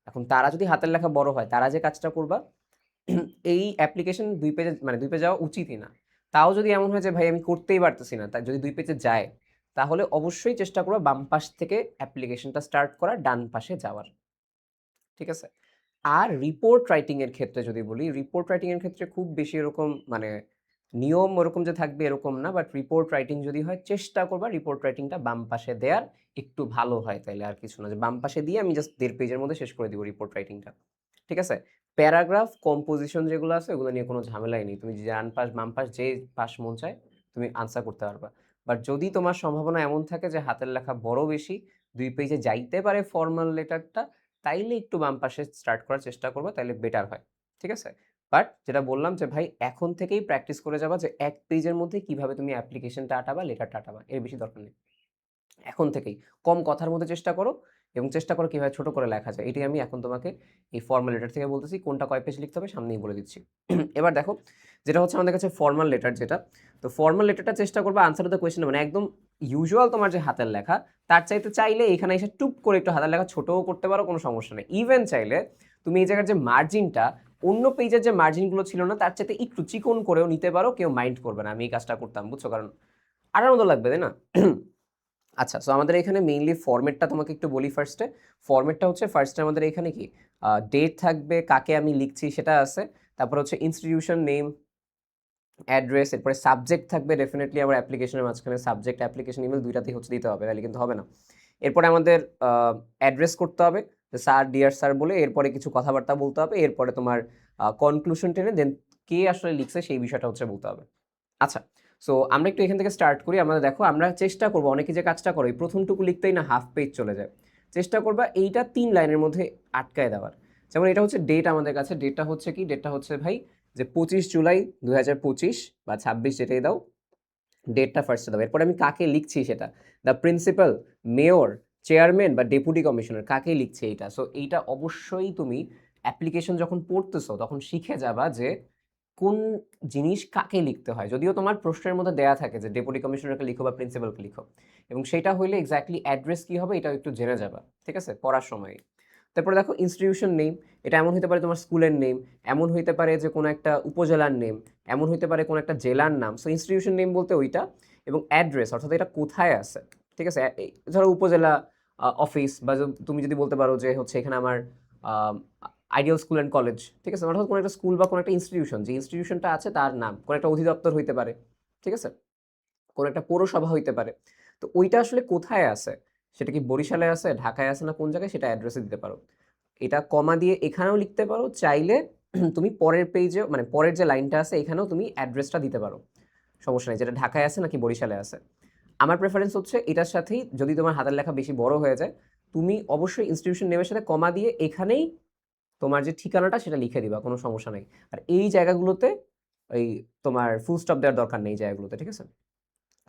এখন তারা যদি হাতের লেখা বড় হয়, তারা যে কাজটা করবা, এই অ্যাপ্লিকেশন 2 পেজে, মানে 2 পেজ যাওয়া উচিতই না। তাও যদি এমন হয় যে ভাই আমি করতেই পারতেছি না, তাই যদি 2 পেজে যায়, তাহলে অবশ্যই চেষ্টা করো বাম পাশ থেকে অ্যাপ্লিকেশনটা স্টার্ট করা, ডান পাশে যাওয়ার। ঠিক আছে? আর রিপোর্ট রাইটিং এর ক্ষেত্রে যদি বলি, রিপোর্ট রাইটিং এর ক্ষেত্রে খুব বেশি এরকম মানে নিয়ম ওরকম যে থাকবে এরকম না, বাট রিপোর্ট রাইটিং যদি হয় চেষ্টা করবা রিপোর্ট রাইটিংটা বাম পাশে দেওয়ার, একটু ভালো হয় তাইলে, আর কিছু না যে বাম পাশে দিয়ে আমি জাস্ট 1.5 পেজের মধ্যে শেষ করে দিব রিপোর্ট রাইটিংটা। ঠিক আছে? প্যারাগ্রাফ, কম্পোজিশন যেগুলো আছে ওগুলো নিয়ে কোনো ঝামেলাই নেই। তুমি ডান পাশ, বাম পাশ, যে পাশ মন চায় তুমি আনসার করতে পারবা। বাট যদি তোমার সম্ভাবনা এমন থাকে যে হাতের লেখা বড় বেশি, 2 পেজে যাইতে পারে ফর্মাল লেটারটা, তাইলে একটু বাম পাশে স্টার্ট করার চেষ্টা করবা, তাইলে বেটার হয়। ঠিক আছে? বাট যেটা বললাম যে ভাই এখন থেকেই প্র্যাকটিস করে যাবা যে এক পেজের মধ্যে কিভাবে তুমি অ্যাপ্লিকেশনটা আটাবা, লেটারটা আটাবা। এর বেশি দরকার নেই। এখন থেকেই কম কথার মধ্যে চেষ্টা করো, এবং চেষ্টা করো কিভাবে ছোট করে লেখা যায়। এটাই আমি এখন তোমাকে এই ফর্মাল লেটার থেকে বলতেছি। কোনটা কয় পেজ লিখতে হবে সামনেই বলে দিচ্ছি। এবার দেখো, যেটা হচ্ছে আমাদের কাছে ফর্মাল লেটার যেটা, তো ফর্মাল লেটারটা চেষ্টা করবে আনসার দ্য কোয়েশ্চেন, মানে একদম ইউজুয়াল তোমার যে হাতের লেখা তার চাইতে চাইলে এখানে এসে টুপ করে একটু হাতের লেখা ছোটও করতে পারো, কোনো সমস্যা নেই। ইভেন চাইলে তুমি এই জায়গার যে মার্জিনটা, অন্য পেজের যে মার্জিনগুলো ছিল না তার চাইতে একটু চিকন করেও নিতে পারো, কেউ মাইন্ড করবে না। আমি এই কাজটা করতাম, বুঝছো? কারণ আনন্দ লাগবে, তাই না? আচ্ছা, সো আমাদের এখানে মেইনলি ফরম্যাটটা তোমাকে একটু বলি ফার্স্টে। ফরম্যাটটা হচ্ছে ফার্স্টে আমাদের এখানে কি ডেট থাকবে, কাকে আমি লিখছি সেটা আছে। তারপর হচ্ছে ইনস্টিটিউশন নেম, অ্যাড্রেস, এরপরে সাবজেক্ট থাকবে ডেফিনেটলি। আমার অ্যাপ্লিকেশনের মাঝখানে সাবজেক্ট, অ্যাপ্লিকেশন, ইমেল দুইটাতেই হচ্ছে দিতে হবে, তাহলে কিন্তু হবে না। এরপরে আমাদের অ্যাড্রেস করতে হবে, স্যার, ডিয়ার স্যার বলে, এরপরে কিছু কথাবার্তা বলতে হবে, এরপরে তোমার কনক্লুশন টেনে দেন কে আসলে লিখছে সেই বিষয়টা হচ্ছে বলতে হবে। আচ্ছা, সো আমরা একটু এখান থেকে স্টার্ট করি। আমরা দেখো, আমরা চেষ্টা করবো, অনেকে যে কাজটা করে প্রথমটুকু লিখতেই না হাফ পেজ চলে যায়। চেষ্টা করবা এইটা 3 লাইনের মধ্যে আটকায় দেওয়ার। যেমন এটা হচ্ছে ডেট আমাদের কাছে, ডেটটা হচ্ছে কি, ডেটটা হচ্ছে ভাই যে 25 জুলাই 2025 বা 26 যেটাই দাও, ডেটটা ফার্স্টে দাও। এরপরে আমি কাকে লিখছি সেটা, দ্য প্রিন্সিপাল, মেয়র, চেয়ারম্যান বা ডেপুটি কমিশনার, কাকে লিখছি এইটা। সো এইটা অবশ্যই তুমি অ্যাপ্লিকেশন যখন পড়তেছো তখন শিখে যাবা যে কোন জিনিস কাকে লিখতে হয়। যদিও তোমার প্রশ্নের মধ্যে দেয়া থাকে যে ডেপুটি কমিশনারকে লিখো বা প্রিন্সিপালকে লিখো, এবং সেটা হইলে এক্স্যাক্টলি অ্যাড্রেস কি হবে এটাও একটু জেনে যাবা, ঠিক আছে, পড়ার সময়। তারপরে দেখো, ইনস্টিটিউশন নেম, এটা এমন হতে পারে তোমার স্কুলের নেম, এমন হইতে পারে যে কোনো একটা উপজেলার নেম, এমন হইতে পারে কোনো একটা জেলার নাম। সো ইনস্টিটিউশন নেম বলতে ওইটা, এবং অ্যাড্রেস অর্থাৎ এটা কোথায় আছে, ঠিক আছে। ধরো উপজেলা অফিস, বা তুমি যদি বলতে পারো যে হচ্ছে এখানে আমার আইডিয়াল স্কুল অ্যান্ড কলেজ, ঠিক আছে, অর্থাৎ কোনো একটা স্কুল বা কোনো একটা ইনস্টিটিউশন, যে ইনস্টিটিউশনটা আছে তার নাম, কোনো একটা অধিদপ্তর হইতে পারে, ঠিক আছে, কোনো একটা পৌরসভা হইতে পারে। তো ওইটা আসলে কোথায় আছে, সেটা কি বরিশালে আছে, ঢাকায় আছে, না কোন জায়গায়, সেটা অ্যাড্রেসে দিতে পারো। এটা কমা দিয়ে এখানেও লিখতে পারো চাইলে, তুমি পরের পেজে মানে পরের যে লাইনটা আছে এখানেও তুমি অ্যাড্রেসটা দিতে পারো, সমস্যা নেই, যেটা ঢাকায় আছে নাকি বরিশালে আছে। আমার প্রেফারেন্স হচ্ছে এটার সাথেই, যদি তোমার হাতের লেখা বেশি বড় হয়ে যায় তুমি অবশ্যই ইনস্টিটিউশন নেমের সাথে কমা দিয়ে এখানেই তোমার যে ঠিকানাটা সেটা লিখে দিবা, কোনো সমস্যা নেই। আর এই জায়গাগুলোতে ওই তোমার ফুল স্টপ দেওয়ার দরকার নেই এই জায়গাগুলোতে, ঠিক আছে?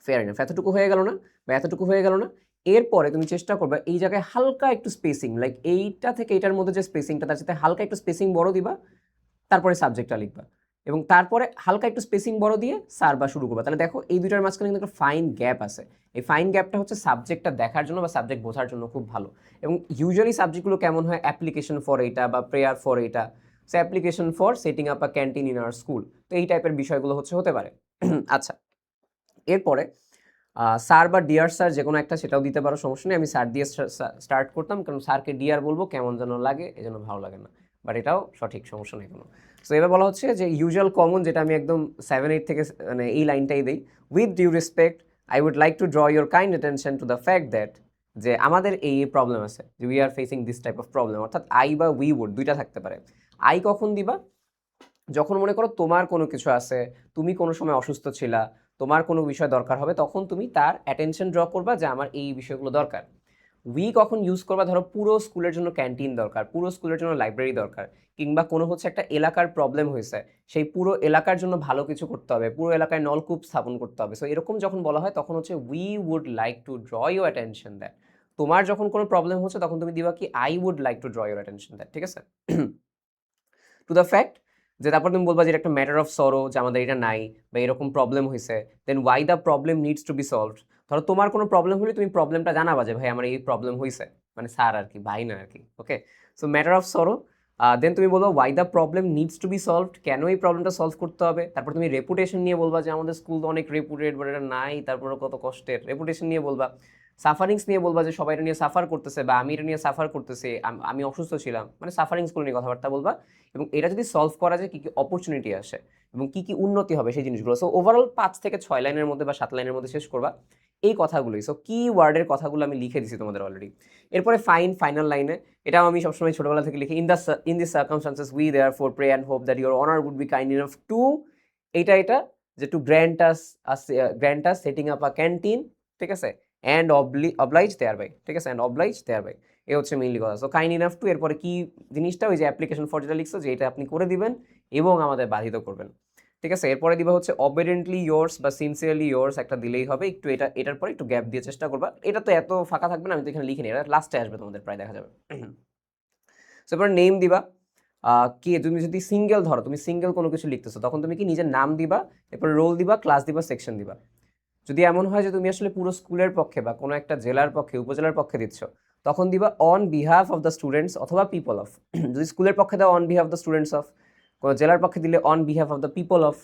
ফেয়ার এনাফ, এতটুকু হয়ে গেল না, বা এতটুকু হয়ে গেল না। এরপরে তুমি চেষ্টা করবে এই জায়গায় হালকা একটু স্পেসিং, লাইক এইটা থেকে এইটার মধ্যে যে স্পেসিংটা তার সাথে হালকা একটু স্পেসিং বড় দিবা, তারপরে সাবজেক্টটা লিখবা, এবং তারপরে হালকা একটু স্পেসিং বড় দিয়ে স্যার বা শুরু করবা। তাহলে দেখো এই দুইটার মাঝখানে কিন্তু একটা ফাইন গ্যাপ আছে। এই ফাইন গ্যাপটা হচ্ছে সাবজেক্টটা দেখার জন্য বা সাবজেক্ট বোঝার জন্য খুব ভালো। এবং ইউজুয়ালি সাবজেক্টগুলো কেমন হয়, অ্যাপ্লিকেশন ফর এইটা বা প্রেয়ার ফর এইটা, so application for setting up a canteen in our school, তো এই টাইপের বিষয়গুলো হতে পারে। আচ্ছা, এরপরে স্যার বা ডিয়ার স্যার যে কোনো একটা সেটাও দিতে পারো, সমস্যা নেই। আমি স্যার দিয়ে স্টার্ট করতাম, কারণ স্যারকে ডিয়ার বলবো কেমন যেন লাগে, এই জন্য ভালো লাগে না, বাট এটাও সঠিক, সমস্যা নেই কোনো। সো এবার বলা হচ্ছে যে ইউজুয়াল কমন, যেটা আমি একদম 7-8 থেকে মানে এই লাইনটাই দিই, with due respect I would like to draw your kind attention to the fact that, যে আমাদের এই প্রবলেম আছে, যে we are facing this type of problem, অর্থাৎ আই বা উই উড দুইটা থাকতে পারে। আই কখন দিবা, যখন মনে করো তোমার কোনো কিছু আছে, তুমি কোনো সময় অসুস্থ ছিলা, তোমার কোনো বিষয় দরকার হবে, তখন তুমি তার অ্যাটেনশন ড্র করবা যে আমার এই বিষয়গুলো দরকার। উই কখন ইউজ করবা, ধরো পুরো স্কুলের জন্য ক্যান্টিন দরকার, পুরো স্কুলের জন্য লাইব্রেরি দরকার, কিংবা কোনো একটা এলাকার প্রবলেম হয়েছে, সেই পুরো এলাকার জন্য ভালো কিছু করতে হবে, পুরো এলাকায় নলকূপ স্থাপন করতে হবে। সো এরকম যখন বলা হয় তখন we would like to draw your attention that. তোমার যখন কোনো প্রবলেম হচ্ছে তখন তুমি দিবা কি, I would like to draw your attention that, ঠিক আছে? টু দ্য ফ্যাক্ট, যে তারপর তুমি বলবা যে এটা একটা ম্যাটার অফ সরো, যে আমাদের এটা নাই বা এরকম প্রবলেম হয়েছে, then why the problem needs to be solved. ধরো তোমার কোনো প্রবলেম হলে তুমি প্রবলেমটা জানাবা যে ভাই আমার এই প্রবলেম হয়েছে, মানে স্যার আর কি, ভাই না আর কি, ওকে? So matter of sorrow, then তুমি বলবা why the problem needs to be solved, কেন এই প্রবলেমটা সলভ করতে হবে। তারপর তুমি রেপুটেশন নিয়ে বলবা যে আমাদের স্কুল তো অনেক রেপুটেড, বাট এটা নাই, তারপরে কত কষ্টের, রেপুটেশন নিয়ে বলবা। সাফারিংস নিয়ে বলবা যে সবাই এটা নিয়ে সাফার করতেছে, বা আমি এটা নিয়ে সাফার করতেছি, আমি অসুস্থ ছিলাম, মানে সাফারিংসগুলো নিয়ে কথাবার্তা বলবা। এবং এটা যদি সলভ করা যায় কী কী অপরচুনিটি আসে এবং কী কী উন্নতি হবে সেই জিনিসগুলো। সো ওভারঅল 5 থেকে 6 লাইনের মধ্যে বা 7 লাইনের মধ্যে শেষ করবা এই কথাগুলোই। সো কি ওয়ার্ডের কথাগুলো আমি লিখে দিছি তোমাদের অলরেডি। এরপরে ফাইনাল লাইনে, এটাও আমি সবসময় ছোটবেলা থেকে লিখি, in this circumstances we therefore pray and hope that your honour would be kind enough to, এটা যে to grant us setting up a canteen, ঠিক আছে, অ্যান্ড অবলাইজ দেয়ার বাই, ঠিক আছে, অ্যান্ড অবলাইজ দেয়ার বাই, এ হচ্ছে mainly কথা। So kind enough two, এরপরে কি জিনিসটা, ওই যে অ্যাপ্লিকেশন ফর যেটা লিখছো, যে এটা আপনি করে দিবেন এবং আমাদের বাধিত করবেন, ঠিক আছে। এরপরে দিবা অবিডেন্টলি ইয়োর্স বা সিনসিয়ারলি ইয়োর্স, একটা দিলেই হবে। একটু এটার পরে একটু গ্যাপ দিয়ে চেষ্টা করবা, এটা তো এত ফাঁকা থাকবে না, আমি তো এখানে লিখিনি, এটা লাস্টে আসবে তোমাদের প্রায় দেখা যাবে। সো এরপরে নেম দিবা, কে, তুমি যদি সিঙ্গেল ধরো, তুমি সিঙ্গেল কোনো কিছু লিখতেছো, তখন তুমি কি নিজের নাম দিবা, এরপর রোল দিবা, ক্লাস দিবা, সেকশন দিবা। যদি এমন হয় যে তুমি আসলে পুরো স্কুলের পক্ষে বা কোনো একটা জেলার পক্ষে, উপজেলার পক্ষে দিচ্ছ, তখন দিবা on behalf of the students অথবা পিপল অফ। যদি স্কুলের পক্ষে দাও on behalf of the students of, কোনো জেলার পক্ষে দিলে on behalf of the people of,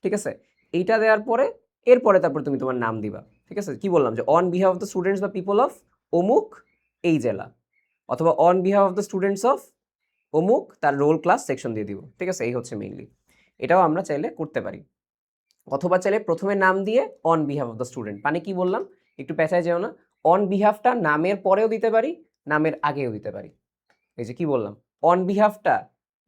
ঠিক আছে। এইটা দেওয়ার পরে এরপরে তারপর তুমি তোমার নাম দিবা, ঠিক আছে। কি বললাম, যে on behalf of the students বা পিপল অফ অমুক এই জেলা, অথবা on behalf of the students of অমুক, তার রোল, ক্লাস, সেকশন দিয়ে দিব, ঠিক আছে। এই হচ্ছে মেইনলি, এটাও আমরা চাইলে করতে পারি। অথবা চাইলে প্রথমে নাম দিয়ে on behalf of the student, মানে কি বললাম, একটু পেঁচায় যেও না, অন বিহাফটা নামের পরেও দিতে পারি, নামের আগেও দিতে পারি। এই যে কি বললাম, অন বিহাফটা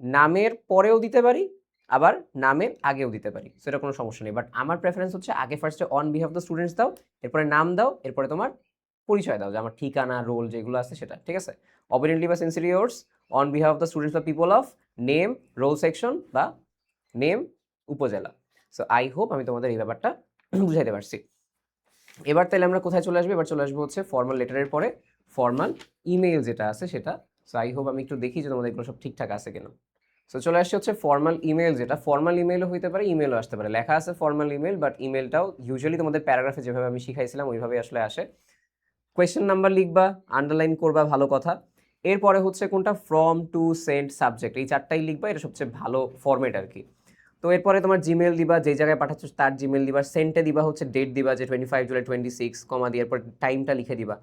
নামের পরেও দিতে পারি, আবার নামের আগেও দিতে পারি, সেটা কোনো সমস্যা নেই। বাট আমার প্রেফারেন্স হচ্ছে আগে ফার্স্টে অন বিহাফ দ্য স্টুডেন্টস দাও, এরপরে নাম দাও, এরপরে তোমার পরিচয় দাও, যে আমার ঠিকানা, রোল যেগুলো আছে সেটা, ঠিক আছে। অবিডেন্টলি বা sincerely yours, on behalf of the students বা people of, name, roll, section বা name, upazila. So I hope আমি তোমাদের এই ব্যাপারটা বুঝাইতে পারছি। এবার তাহলে আমরা কোথায় চলে আসবো, এবার চলে আসবো ফর্মাল লেটারের পরে ফর্মাল ইমেইল যেটা আছে সেটা। সো আই হোপ আমি একটু দেখি যে তোমাদের এগুলো সব ঠিকঠাক আছে কিনা। সো চলে আসছে ফর্মাল ইমেইল, যেটা ফর্মাল ইমেইলও হইতে পারে, ইমেইলও আসতে পারে। লেখা আছে ফর্মাল ইমেইল, বাট ইমেইলটাও ইউজুয়ালি তোমাদের প্যারাগ্রাফে যেভাবে আমি শিখাইছিলাম ওইভাবে আসলে আসে। কোয়েশ্চেন নাম্বার লিখবা, আন্ডারলাইন করবা, ভালো কথা। এরপরে কোনটা, ফ্রম, টু, সেন্ড, সাবজেক্ট, এই 4টাই লিখবা, এটা সবচেয়ে ভালো ফরম্যাট আর কি। তো এরপরে তোমার জিমেল দিবা, যে জায়গায় পাঠাচ্ছ তার জিমেল দিবা, সেন্টে দিবা ডেট দিবা, যে 25 জুলাই 26, কমা দিয়ে এরপর টাইমটা লিখে দিবা।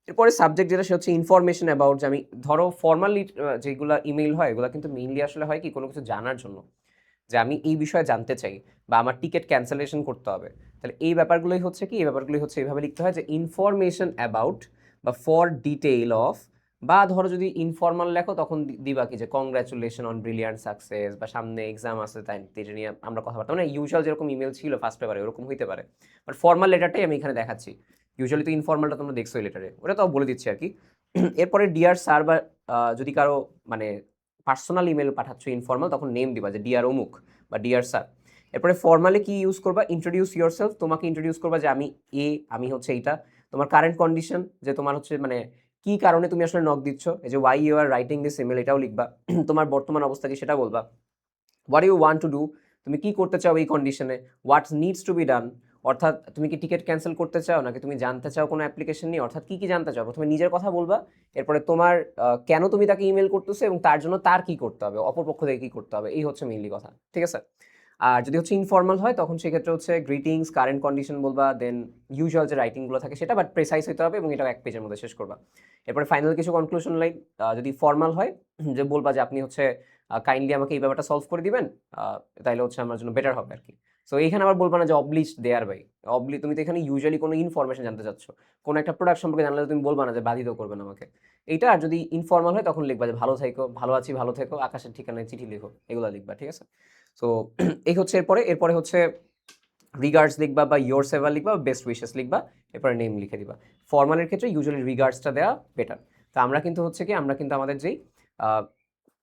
এরপরে সাবজেক্ট যেটা সে ইনফরমেশন অ্যাবাউট, যে আমি ধরো ফর্মালি যেগুলো ইমেইল হয় এগুলো কিন্তু মেইনলি আসলে হয় কি কোনো কিছু জানার জন্য, যে আমি এই বিষয়ে জানতে চাই বা আমার টিকিট ক্যান্সেলেশন করতে হবে, তাহলে এই ব্যাপারগুলোই কি, এই ব্যাপারগুলোই এইভাবে লিখতে হয়, যে ইনফরমেশন অ্যাবাউট বা ফর ডিটেইল অফ বা ধরো যদি ইনফর্মাল লেখো তখন দিবা কি যে কংগ্রাচুলেশন অন ব্রিলিয়ান্ট সাকসেস, বা সামনে এক্সাম আছে তাই এটা নিয়ে আমরা কথাবার্তা, মানে ইউজুয়াল যেরকম ইমেল ছিল ফার্স্ট পেপারে ওরকম হইতে পারে, বাট ফর্মাল লেটারটাই আমি এখানে দেখাচ্ছি। ইউজুয়ালি তো ইনফর্মালটা তোমরা দেখছো এই লেটারে, ওটা তো বলে দিচ্ছি আর কি। এরপরে ডিয়ার স্যার বা যদি কারো মানে পার্সোনাল ইমেল পাঠাচ্ছ ইনফর্মাল, তখন নেম দিবা যে ডিয়ার অমুক বা ডিয়ার স্যার। এরপরে ফর্মালি কি ইউজ করবা, ইন্ট্রোডিউস ইয়োরসেলফ, তোমাকে ইন্ট্রোডিউস করবা যে আমি আমি হচ্ছে এইটা, তোমার কারেন্ট কন্ডিশন, যে তোমার হচ্ছে মানে কি কারণে তুমি আসলে নক দিচ্ছ, এই যে why you are writing this email এটাও লিখবা। তোমার বর্তমান অবস্থা কি সেটা বলবা। What you want to do, তুমি কি করতে চাও এই কন্ডিশনে। What needs to be done, অর্থাৎ তুমি কি টিকিট ক্যান্সেল করতে চাও নাকি তুমি জানতে চাও কোনো অ্যাপ্লিকেশন নিয়ে, অর্থাৎ কি কি জানতে চাও, প্রথমে নিজের কথা বলবা। এরপরে তোমার কেন তুমি তাকে ইমেল করতেছো এবং তার জন্য তার কি করতে হবে, অপরপক্ষ থেকে কি করতে হবে, এই হচ্ছে মেইনলি কথা, ঠিক আছে। আর যদি হচ্ছে ইনফর্মাল হয় তখন সেক্ষেত্রে হচ্ছে গ্রিটিংস, কারেন্ট কন্ডিশন বলবা, দেন ইউজুয়াল যে রাইটিংগুলো থাকে সেটা, বাট প্রেসাইজ হতে হবে এবং এটা এক পেজের মধ্যে শেষ করবা। এরপরে ফাইনাল কিছু কনক্লুশন লাইন, যদি ফর্মাল হয় যে বলবা যে আপনি হচ্ছে কাইন্ডলি আমাকে এই ব্যাপারটা সলভ করে দিবেন, তাইলে হচ্ছে আমার জন্য বেটার হবে আর কি। সো এইখানে আবার বলবা না যে অবলিশ দেয়ার বাই, তুমি তো এখানে ইউজুয়ালি কোনো ইনফরমেশন জানতে চাচ্ছ, কোনো একটা প্রোডাক্ট সম্পর্কে জানলে তুমি বলবা না যে বাধিত করবেন আমাকে এইটা। আর যদি ইনফর্মাল হয় তখন লিখবা যে ভালো থেকো, ভালো আছি, ভালো থেকো, আকাশের ঠিকানায় চিঠি লিখো, এগুলো লিখবা, ঠিক আছে। সো এই হচ্ছে এরপরে হচ্ছে রিগার্ডস লিখবা বা ইয়োর সেভার লিখবা, বেস্ট উইশেস লিখবা, এরপরে নেম লিখে দিবা। ফর্মালের ক্ষেত্রে ইউজুয়ালি রিগার্ডসটা দেওয়া বেটার। তো আমরা কিন্তু হচ্ছে কি, আমরা কিন্তু আমাদের যেই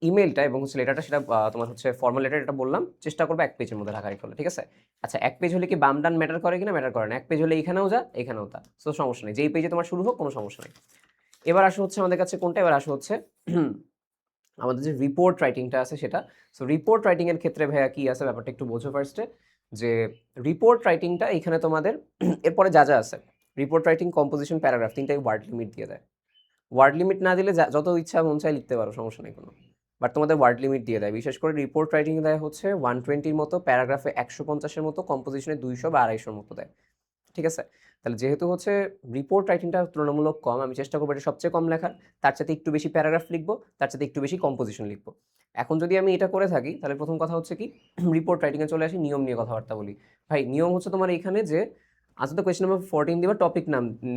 ইমেলটা এবং হচ্ছে লেটারটা সেটা তোমার হচ্ছে ফর্মাল লেটার, এটা বললাম চেষ্টা করবো এক পেজের মধ্যে রাখার হলে, ঠিক আছে। আচ্ছা, এক পেজ হলে কি বাম ডান ম্যাটার করে কিনা, ম্যাটার করে না, এক পেজ হলে এখানেও যা এখানেও তা, সো সমস্যা নেই, যেই পেজে তোমার শুরু হোক কোনো সমস্যা নেই। এবার আসো হচ্ছে আমাদের কাছে কোনটা, এবার আসো হচ্ছে আমাদের যে রিপোর্ট রাইটিংটা আছে সেটা। সো রিপোর্ট রাইটিং এর ক্ষেত্রে ভাইয়া কি আছে ব্যাপারটা একটু বোঝো ফার্স্টে, যে রিপোর্ট রাইটিংটা এখানে তোমাদের এরপরে যা যা আছে, রিপোর্ট রাইটিং, কম্পোজিশন, প্যারাগ্রাফ, তিনটাই ওয়ার্ড লিমিট দিয়ে দেয়। ওয়ার্ড লিমিট না দিলে যত ইচ্ছা মন চায় লিখতে পারো, সমস্যা নেই কোনো, বাট তোমাদের ওয়ার্ড লিমিট দিয়ে দেয়। বিশেষ করে রিপোর্ট রাইটিং দেয় হচ্ছে 120-র মতো, প্যারাগ্রাফে 150-এর মতো, কম্পোজিশনে 200 বা 250-র মতো দেয়, ঠিক আছে। তাহলে যেহেতু হচ্ছে রিপোর্ট রাইটিংটা তুলনামূলক কম, আমি চেষ্টা করবো এটা সবচেয়ে কম লেখার, তার সাথে একটু বেশি প্যারাগ্রাফ লিখবো, তার সাথে একটু বেশি কম্পোজিশন লিখবো। এখন যদি আমি এটা করে থাকি তাহলে প্রথম কথা হচ্ছে কি, রিপোর্ট রাইটিংয়ে চলে আসি, নিয়ম নিয়ে কথাবার্তা বলি। ভাই নিয়ম হচ্ছে তোমার এখানে যে আজ তো কোয়েশ্চেন নাম্বার 14 দিবা, টপিক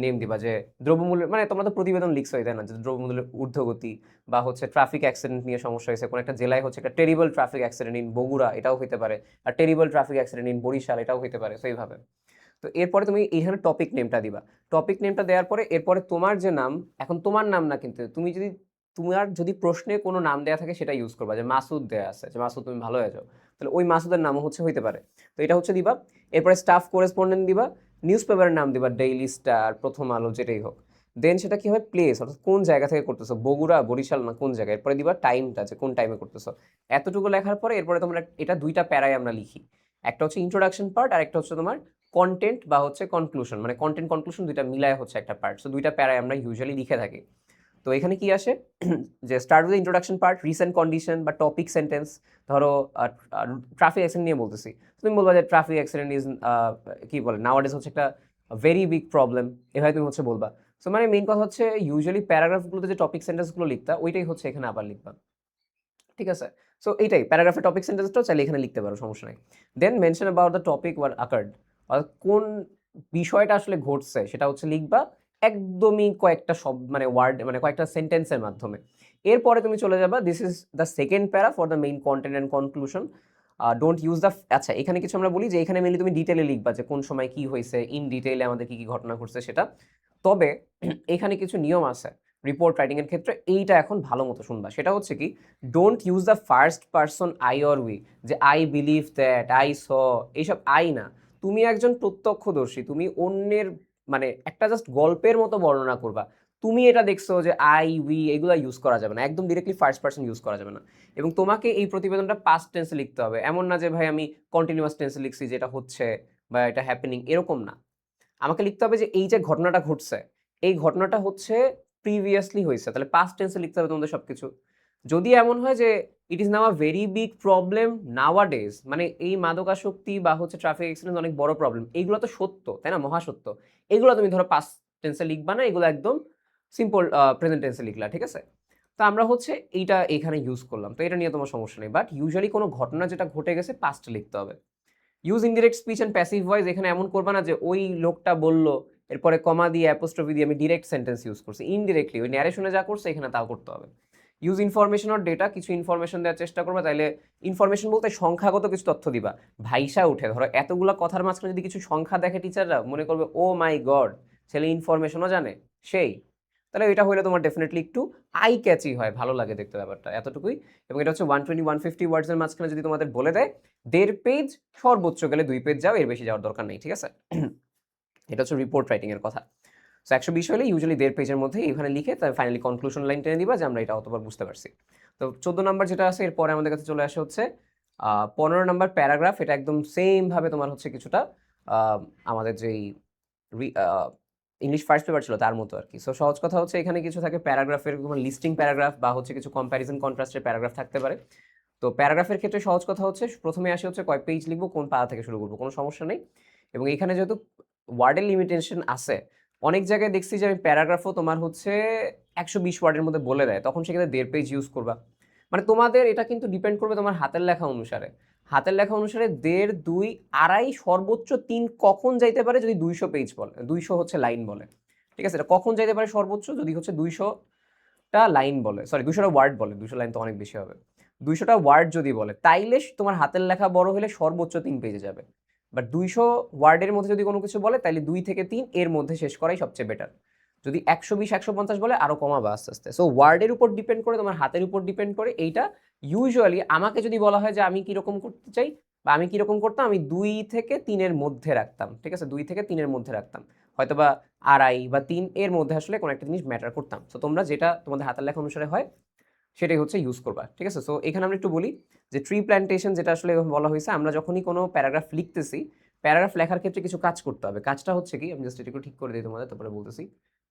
নেম দিবা যে দ্রব্যমূল্যের, মানে তোমরা তো প্রতিবেদন লিখছো তাই না, যে দ্রব্যমূল্যের ঊর্ধ্বগতি, বা হচ্ছে ট্রাফিক অ্যাক্সিডেন্ট নিয়ে সমস্যা হয়েছে কোনো একটা জেলায়, হচ্ছে একটা terrible traffic accident in Bogura, এটাও হতে পারে, আর terrible traffic accident in Barishal, এটাও হতে পারে, তো এইভাবে। তো এরপরে তুমি এইখানে টপিক নেমটা দিবা, টপিক নেমটা দেওয়ার পরে এরপরে তোমার যে নাম, এখন তোমার নাম না কিন্তু, তুমি যদি তোমার যদি প্রশ্নে কোনো নাম দেওয়া থাকে সেটা ইউজ করবা, যে মাসুদ দেয়া আছে, যে মাসুদ তুমি ভালো হয়ে যাও, তাহলে ওই মাসুদের নামও হচ্ছে হইতে পারে, তো এটা হচ্ছে দিবা। এরপরে স্টাফ করেসপন্ডেন্ট দিবা, নিউজ পেপারের নাম দিবা, ডেইলি স্টার, প্রথম আলো, যেটাই হোক। দেন সেটা কি হবে, প্লেস, অর্থাৎ কোন জায়গা থেকে করতেছো, বগুড়া, বরিশাল না কোন জায়গায়, এরপরে দিবা টাইমটা, যে কোন টাইমে করতেছো। এতটুকু লেখার পরে এরপরে তোমরা এটা দুইটা প্যারায় আমরা লিখি, একটা হচ্ছে ইন্ট্রোডাকশন পার্ট আর একটা হচ্ছে তোমার কন্টেন্ট বা হচ্ছে কনক্লুশন, মানে কন্টেন্ট কনক্লুশন দুইটা মিলায় হচ্ছে একটা পার্ট, সো দুইটা প্যারায় আমরা ইউজুয়ালি লিখে থাকি। তো এখানে কি আসে, যে start with introduction part, recent condition বা টপিক সেন্টেন্স, ধরো ট্রাফিক অ্যাক্সিডেন্ট নিয়ে বলতেছি, তুমি বলবা যে ট্রাফিক অ্যাক্সিডেন্ট ইজ কি বলে নাওয়াডেজ হচ্ছে একটা ভেরি বিগ প্রবলেম, এভাবে তুমি হচ্ছে বলবা। সো মানে মেইন কথা হচ্ছে ইউজুয়ালি প্যারাগ্রাফগুলোতে যে টপিক সেন্টেন্সগুলো লিখতা ওইটাই হচ্ছে এখানে আবার লিখবা, ঠিক আছে। সো এইটাই প্যারাগ্রাফের টপিক সেন্টেন্সটাও চাইলে এখানে লিখতে পারো, সমস্যা নাই। Then mention about the topic war occurred, অর্থাৎ কোন বিষয়টা আসলে ঘটছে সেটা হচ্ছে লিখবা, একদমই কয়েকটা মানে ওয়ার্ড, মানে কয়েকটা সেন্টেন্সের মাধ্যমে। এরপরে তুমি চলে যাবা, দিস ইজ দ্য সেকেন্ড প্যারা for the main content and conclusion, don't use the, আচ্ছা এখানে কিছু আমরা বলি যে এখানে মেনলি তুমি ডিটেলে লিখবা যে কোন সময় কি হয়েছে, ইন ডিটেইলে আমাদের কি কি ঘটনা ঘটছে সেটা। তবে এখানে কিছু নিয়ম আছে রিপোর্ট রাইটিং এর ক্ষেত্রে, এইটা এখন ভালো মতো শুনবা, সেটা হচ্ছে কি, don't use the first person I or we, যে I believe that, I saw, এইসব আই না, তুমি একজন প্রত্যক্ষদর্শী, তুমি অন্যের মানে একটা জাস্ট গল্পের মতো বর্ণনা করবা, তুমি এটা দেখছো যে আই উই এগুলো ইউজ করা যাবে না, একদম ডিরেক্টলি ফার্স্ট পারসন ইউজ করা যাবে না। এবং তোমাকে এই প্রতিবেদনটা পাস্ট টেন্সে লিখতে হবে, এমন না যে ভাই আমি কন্টিনিউয়াস টেন্সে লিখছি যেটা হচ্ছে বা এটা হ্যাপেনিং, এরকম না। আমাকে লিখতে হবে যে এই যে ঘটনাটা ঘটছে, এই ঘটনাটা হচ্ছে প্রিভিয়াসলি হয়েছে, তাহলে পাস্ট টেন্সে লিখতে হবে তোমাদের সবকিছু। যদি এমন হয় যে it is now a very big problem নাওয়াডেজ, মানে এই মাদকাসক্তি বা হচ্ছে ট্রাফিক অ্যাক্সিডেন্ট অনেক বড় প্রবলেম, এইগুলো তো সত্য তাই না, মহাসত্য, এগুলো তুমি ধরো পাস্ট টেন্সে লিখবা না, এগুলো একদম সিম্পল প্রেজেন্ট টেন্সে লিখলা, ঠিক আছে। তো আমরা হচ্ছে এইটা এখানে ইউজ করলাম, তো এটা নিয়ে তোমার সমস্যা নেই, বাট ইউজুয়ালি কোনো ঘটনা যেটা ঘটে গেছে পাস্টে লিখতে হবে। Use indirect speech and passive voice, এখানে এমন করবা না যে ওই লোকটা বলল এরপরে কমা দিয়ে অ্যাপোস্ট্রফি দিয়ে আমি ডিরেক্ট সেন্টেন্স ইউজ করছি, ইনডিরেক্টলি ওই ন্যারেশনে যা করছে এখানে তাও করতে হবে। ইউজ ইনফরমেশন অর ডেটা, কিছু ইনফরমেশন দেওয়ার চেষ্টা করবে, তাইলে ইনফরমেশন বলতে সংখ্যাগত কিছু তথ্য দিবা, ভাইসা উঠে ধরো এতগুলো কথার মাঝখানে যদি কিছু সংখ্যা দেখে টিচাররা মনে করবে ও মাই গড ছেলে ইনফরমেশনও জানে সেই, তাহলে এটা হলে তোমার ডেফিনেটলি একটু আই ক্যাচি হয়, ভালো লাগে দেখতে ব্যাপারটা, এতটুকুই। এবং এটা হচ্ছে 120-150 ওয়ার্ডসের মাঝখানে যদি তোমাদের বলে দেয় 1.5 পেজ, সর্বোচ্চ গেলে 2 পেজ যাও, এর বেশি যাওয়ার দরকার নেই, ঠিক আছে? এটা হচ্ছে রিপোর্ট রাইটিং এর কথা। সো 120 হলে ইউজুয়ালি 1.5 পেজের মধ্যে এখানে লিখে তার ফাইনালি কনক্লুশন লাইন টেনে দিবা যে আমরা এটা অতবার বুঝতে পারছি। তো 14 নাম্বার যেটা আছে এরপরে আমাদের কাছে চলে আসে হচ্ছে 15 নাম্বার প্যারাগ্রাফ। এটা একদম সেম ভাবে তোমার হচ্ছে কিছুটা আমাদের যেই ইংলিশ ফার্স্ট পেপার ছিল তার মতো আর কি। সো সহজ কথা হচ্ছে এখানে কিছু থাকে প্যারাগ্রাফের, লিস্টিং প্যারাগ্রাফ বা হচ্ছে কিছু কম্প্যারিজন কন্ট্রাস্টের প্যারাগ্রাফ থাকতে পারে। তো প্যারাগ্রাফের ক্ষেত্রে সহজ কথা হচ্ছে প্রথমে আসে হচ্ছে কয় পেজ লিখবো, কোন পাতা থেকে শুরু করবো, কোনো সমস্যা নেই। এবং এখানে যেহেতু ওয়ার্ডের লিমিটেশন আছে, অনেক জায়গায় দেখছি যে আমি প্যারাগ্রাফও তোমার হচ্ছে 120 ওয়ার্ডের মধ্যে বলে দেয়, তখন সেক্ষেত্রে 1.5 পেজ ইউজ করবা। মানে তোমাদের এটা কিন্তু ডিপেন্ড করবে তোমার হাতের লেখা অনুসারে। হাতের লেখা অনুসারে 1.5, 2, 2.5 সর্বোচ্চ 3 কখন যাইতে পারে যদি 200 পেজ বলে, 200 হচ্ছে লাইন বলে, ঠিক আছে? এটা কখন যাইতে পারে সর্বোচ্চ যদি হচ্ছে 200টা লাইন বলে, সরি 200টা ওয়ার্ড বলে, 200 লাইন তো অনেক বেশি হবে। 200টা ওয়ার্ড যদি বলে তাইলে তোমার হাতের লেখা বড় হলে সর্বোচ্চ 3 পেজে যাবে। বাট 200 ওয়ার্ডের মধ্যে যদি কোনো কিছু বলে তাহলে 2 থেকে 3 এর মধ্যে শেষ করাই সবচেয়ে বেটার। যদি 120-150 বলে আরো কমাবা আস্তে আস্তে। সো ওয়ার্ডের উপর ডিপেন্ড করে, তোমার হাতের উপর ডিপেন্ড করে এইটা। ইউজুয়ালি আমাকে যদি বলা হয় যে আমি কিরকম করতে চাই বা আমি কিরকম করতাম, আমি 2 থেকে 3 এর মধ্যে রাখতাম, ঠিক আছে? 2 থেকে 3 এর মধ্যে রাখতাম, হয়তো বা 2.5 বা 3 এর মধ্যে আসলে কোনো একটা জিনিস ম্যাটার করতাম। তো তোমরা যেটা তোমাদের হাতের লেখা অনুসারে হয় সেটাই হচ্ছে ইউজ করবা, ঠিক আছে? সো এখানে আমরা একটু বলি যে ট্রি প্ল্যান্টেশন যেটা আসলে বলা হয়েছে, আমরা যখনই কোনো প্যারাগ্রাফ লিখতেছি, প্যারাগ্রাফ লেখার ক্ষেত্রে কিছু কাজ করতে হবে। কাজটা হচ্ছে কি, আমি জাস্ট এটা একটু ঠিক করে দিই তোমাদের, তারপরে বলতেছি।